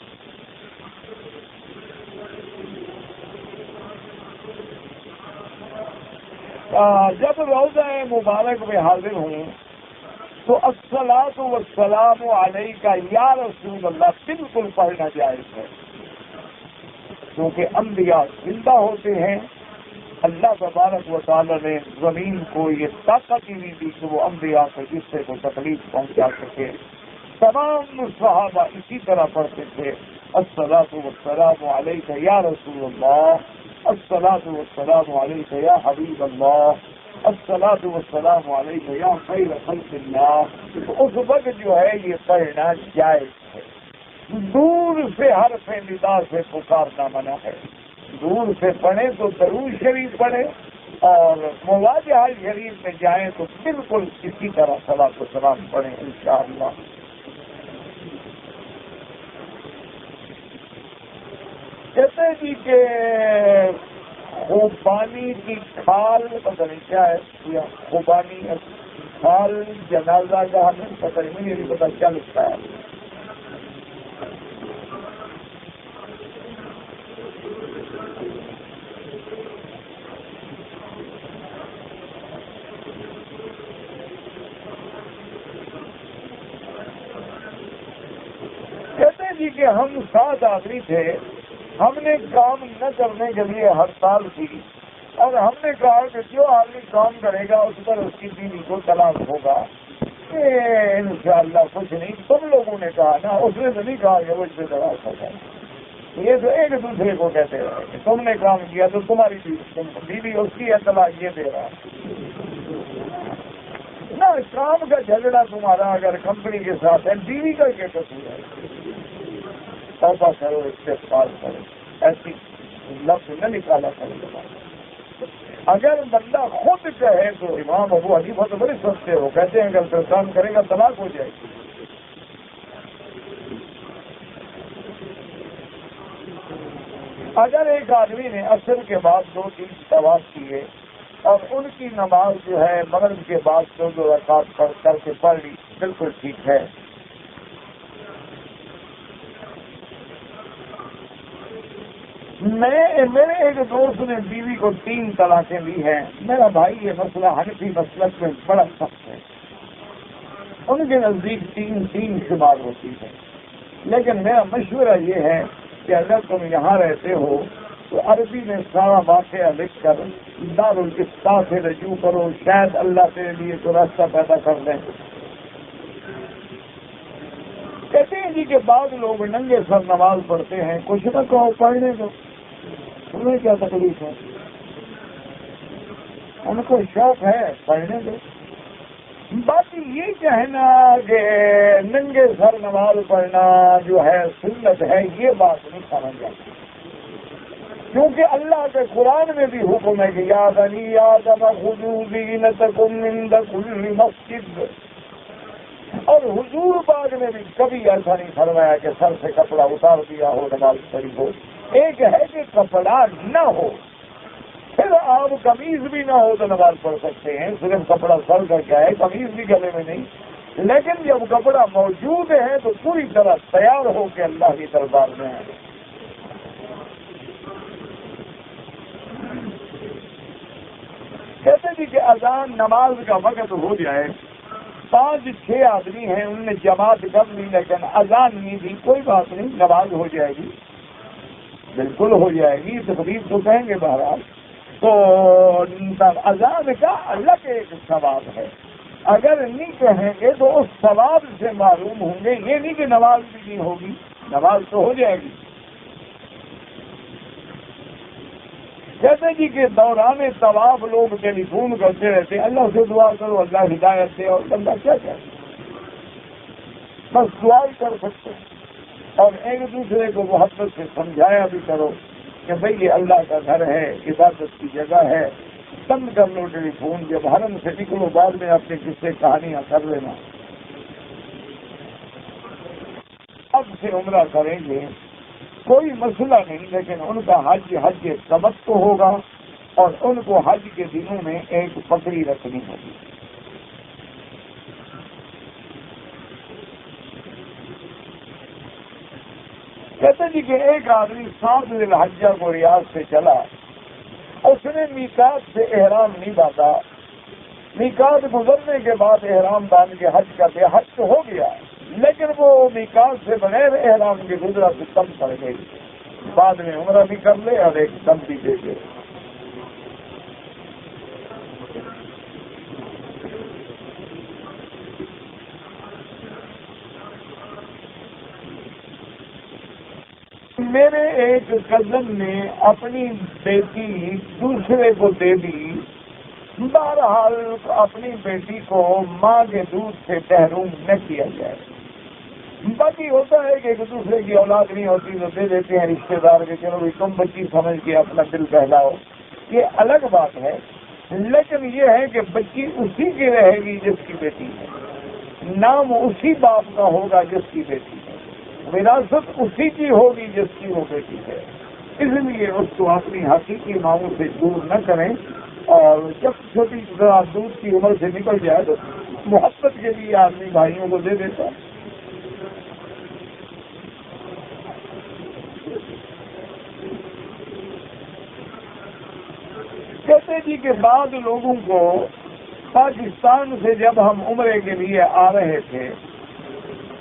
A: جب روزہ مبارک میں حاضر ہوں تو الصلاۃ والسلام علیک یا رسول اللہ بالکل پڑھنا جائز ہے, کیونکہ انبیاء زندہ ہوتے ہیں. اللہ تبارک و تعالی نے زمین کو یہ طاقت ہی نہیں دی کہ وہ انبیاء کے جسے کو تکلیف پہنچا سکے. تمام صحابہ اسی طرح پڑھتے تھے الصلاۃ والسلام علیک یا رسول اللہ, الصلاۃ والسلام علیک یا حبیب اللہ, الصلاۃ والسلام علیک یا خیر خلق اللہ. اس وقت جو ہے یہ پڑھنا جائز ہے. دور سے حرف ندا سے پکارنا منع ہے. دور سے پڑھیں تو درود شریف پڑھیں اور مواجہہ شریف میں جائیں تو بالکل اسی طرح صلاۃ و سلام پڑھیں انشاءاللہ. کہتے جی کہ خوبانی کی کھال پتہ نہیں کیا ہے, خوبانی کھال جنازہ کا ہمیں پتہ نہیں, یہ پتہ کیا لکھتا ہے. کہتے جی کہ ہم 7 آدمی تھے, ہم نے کام نہ کرنے کے لیے ہڑتال کی اور ہم نے کہا کہ جو آدمی کام کرے گا اس پر اس کی بیوی کو طلاق ہوگا. انشاءاللہ کچھ نہیں, تم لوگوں نے کہا نا, اس نے تو نہیں کہا کہ وہ اس پہ طلاق ہوگا. یہ تو ایک دوسرے کو کہتے رہے کہ تم نے کام کیا تو تمہاری بیوی اس کی طلاق یہ دے رہا نا. کام کا جھگڑا تمہارا اگر کمپنی کے ساتھ ہے, بیوی کا کیا قصور ہے؟ توبہ کرو, استغفار کرو, ایسی لفظ نہ نکالا کرو. اگر بندہ خود کہے تو امام ابو حنیفہ تو بڑے سستے ہو, کہتے ہیں اگر کام کرے گا طلاق ہو جائے گی. اگر ایک آدمی نے عصر کے بعد 2-3 طواف کیے اور ان کی نماز جو ہے مغرب کے بعد 2 رکعت کر کے پڑھ لی, بالکل ٹھیک ہے. میرے ایک دوست نے بیوی کو 3 طلاقیں دی ہیں. میرا بھائی یہ مسئلہ حنفی مسلک میں بڑا سخت ہے, ان کے نزدیک 3 شمار ہوتی ہے. لیکن میرا مشورہ یہ ہے کہ اگر تم یہاں رہتے ہو تو عربی میں سارا واقعہ لکھ کر دارالفتاء سے رجوع کرو, شاید اللہ تیرے لیے تو راستہ پیدا کر دیں. کہتے ہیں جی کہ بعض لوگ ننگے سر نماز پڑھتے ہیں, کچھ نہ کہو پڑھنے دو, تمہیں کیا تکلیف ہے؟ ان کو شوق ہے پڑھنے دو. بات یہ کہنا کہ ننگے سر نماز پڑھنا جو ہے سنت ہے, یہ بات نہیں سمجھ جاتی, کیونکہ اللہ کے قرآن میں بھی حکم ہے کہ یا بنی آدم خذوا زینتکم عند کل مسجد, اور حضور پاک نے بھی کبھی ایسا نہیں فرمایا کہ سر سے کپڑا اتار دیا ہو نماز پڑھی ہو. ایک ہے کہ کپڑا نہ ہو, پھر آپ قمیض بھی نہ ہو تو نماز پڑھ سکتے ہیں. صرف کپڑا سر کا کیا ہے, قمیض بھی گلے میں نہیں. لیکن جب کپڑا موجود ہے تو پوری طرح تیار ہو کے اللہ کی دربار میں ہے. کہتے جی کہ اذان نماز کا وقت ہو جائے 5-6 آدمی ہیں، ان نے جماعت کر لی لیکن اذان نہیں دی، کوئی بات نہیں، نماز ہو جائے گی، بالکل ہو جائے گی، تقریب تو کہیں گے بہرحال۔ تو اذان کا الگ ایک ثواب ہے، اگر نہیں کہیں گے تو اس ثواب سے معروم ہوں گے، یہ نہیں کہ نماز بھی نہیں ہوگی، نماز تو ہو جائے گی۔ کہتے جی کہ دوران طواف لوگ ٹیلی فون کرتے رہتے، اللہ سے دعا کرو اللہ ہدایت دے، اور بندہ کیا کہے، بس دعا ہی کر سکتے ہیں، اور ایک دوسرے کو محبت سے سمجھایا بھی کرو کہ بھئی یہ اللہ کا گھر ہے، عبادت کی جگہ ہے، بند کر لو ٹیلی فون، جب حرم سے نکلو بعد میں اپنے قصے کہانیاں کر لینا۔ اب سے عمرہ کریں گے کوئی مسئلہ نہیں، لیکن ان کا حج تمتع ہوگا، اور ان کو حج کے دنوں میں ایک بکری رکھنی ہوگی۔ کہتے جی کہ ایک آدمی 7 ذی الحجہ کو ریاض سے چلا، اس نے میقات سے احرام نہیں باندھا، میقات گزرنے کے بعد احرام باندھ کے حج کا دیا، حج تو ہو گیا لیکن وہ میقات سے بغیر احرام کے گزرا تو کم پڑ گئی، بعد میں عمرہ بھی کر لے اور ایک دم بھی دے دے۔ میرے ایک کزن نے اپنی بیٹی دوسرے کو دے دی، بہرحال اپنی بیٹی کو ماں کے دودھ سے محروم نہ کیا جائے۔ باقی ہوتا ہے کہ ایک دوسرے کی اولاد نہیں ہوتی تو دے دیتے ہیں رشتے دار کے، چلو تم بچی سمجھ کے اپنا دل بہلاؤ، یہ الگ بات ہے، لیکن یہ ہے کہ بچی اسی کی رہے گی جس کی بیٹی ہے، نام اسی باپ کا ہوگا جس کی بیٹی ہے، وراثت اسی کی ہوگی جس کی وہ بیٹی ہے، اس لیے اس کو اپنی حقیقی ماؤں سے دور نہ کریں، اور جب چھوٹی دودھ کی عمر سے نکل جائے تو محبت کے لیے آدمی بھائیوں کو دے دیتا ہے۔ کہتے جی کہ بعض لوگوں کو پاکستان سے جب ہم عمرے کے لیے آ رہے تھے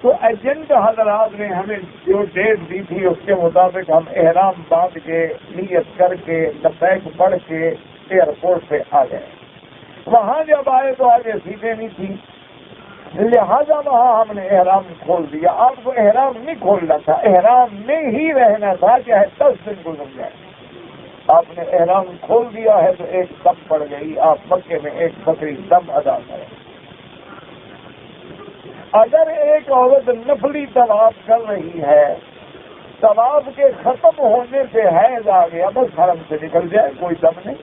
A: تو ایجنٹ حضرات نے ہمیں جو ڈیٹ دی تھی اس کے مطابق ہم احرام باندھ کے نیت کر کے لبیک پڑھ کے ایئرپورٹ پہ آ گئے۔ وہاں جب آئے تو آگے سیٹیں نہیں تھی، لہذا وہاں ہم نے احرام کھول دیا۔ آپ کو احرام نہیں کھولنا تھا، احرام میں ہی رہنا تھا، چاہے 10 دن گزر جائے۔ آپ نے احرام کھول دیا ہے تو ایک دم پڑ گئی، آپ مکے میں ایک بکری دم ادا کریں۔ اگر ایک عورت نفلی طواف کر رہی ہے، طواف کے ختم ہونے سے حیض آ گیا، بس حرم سے نکل جائے، کوئی دم نہیں۔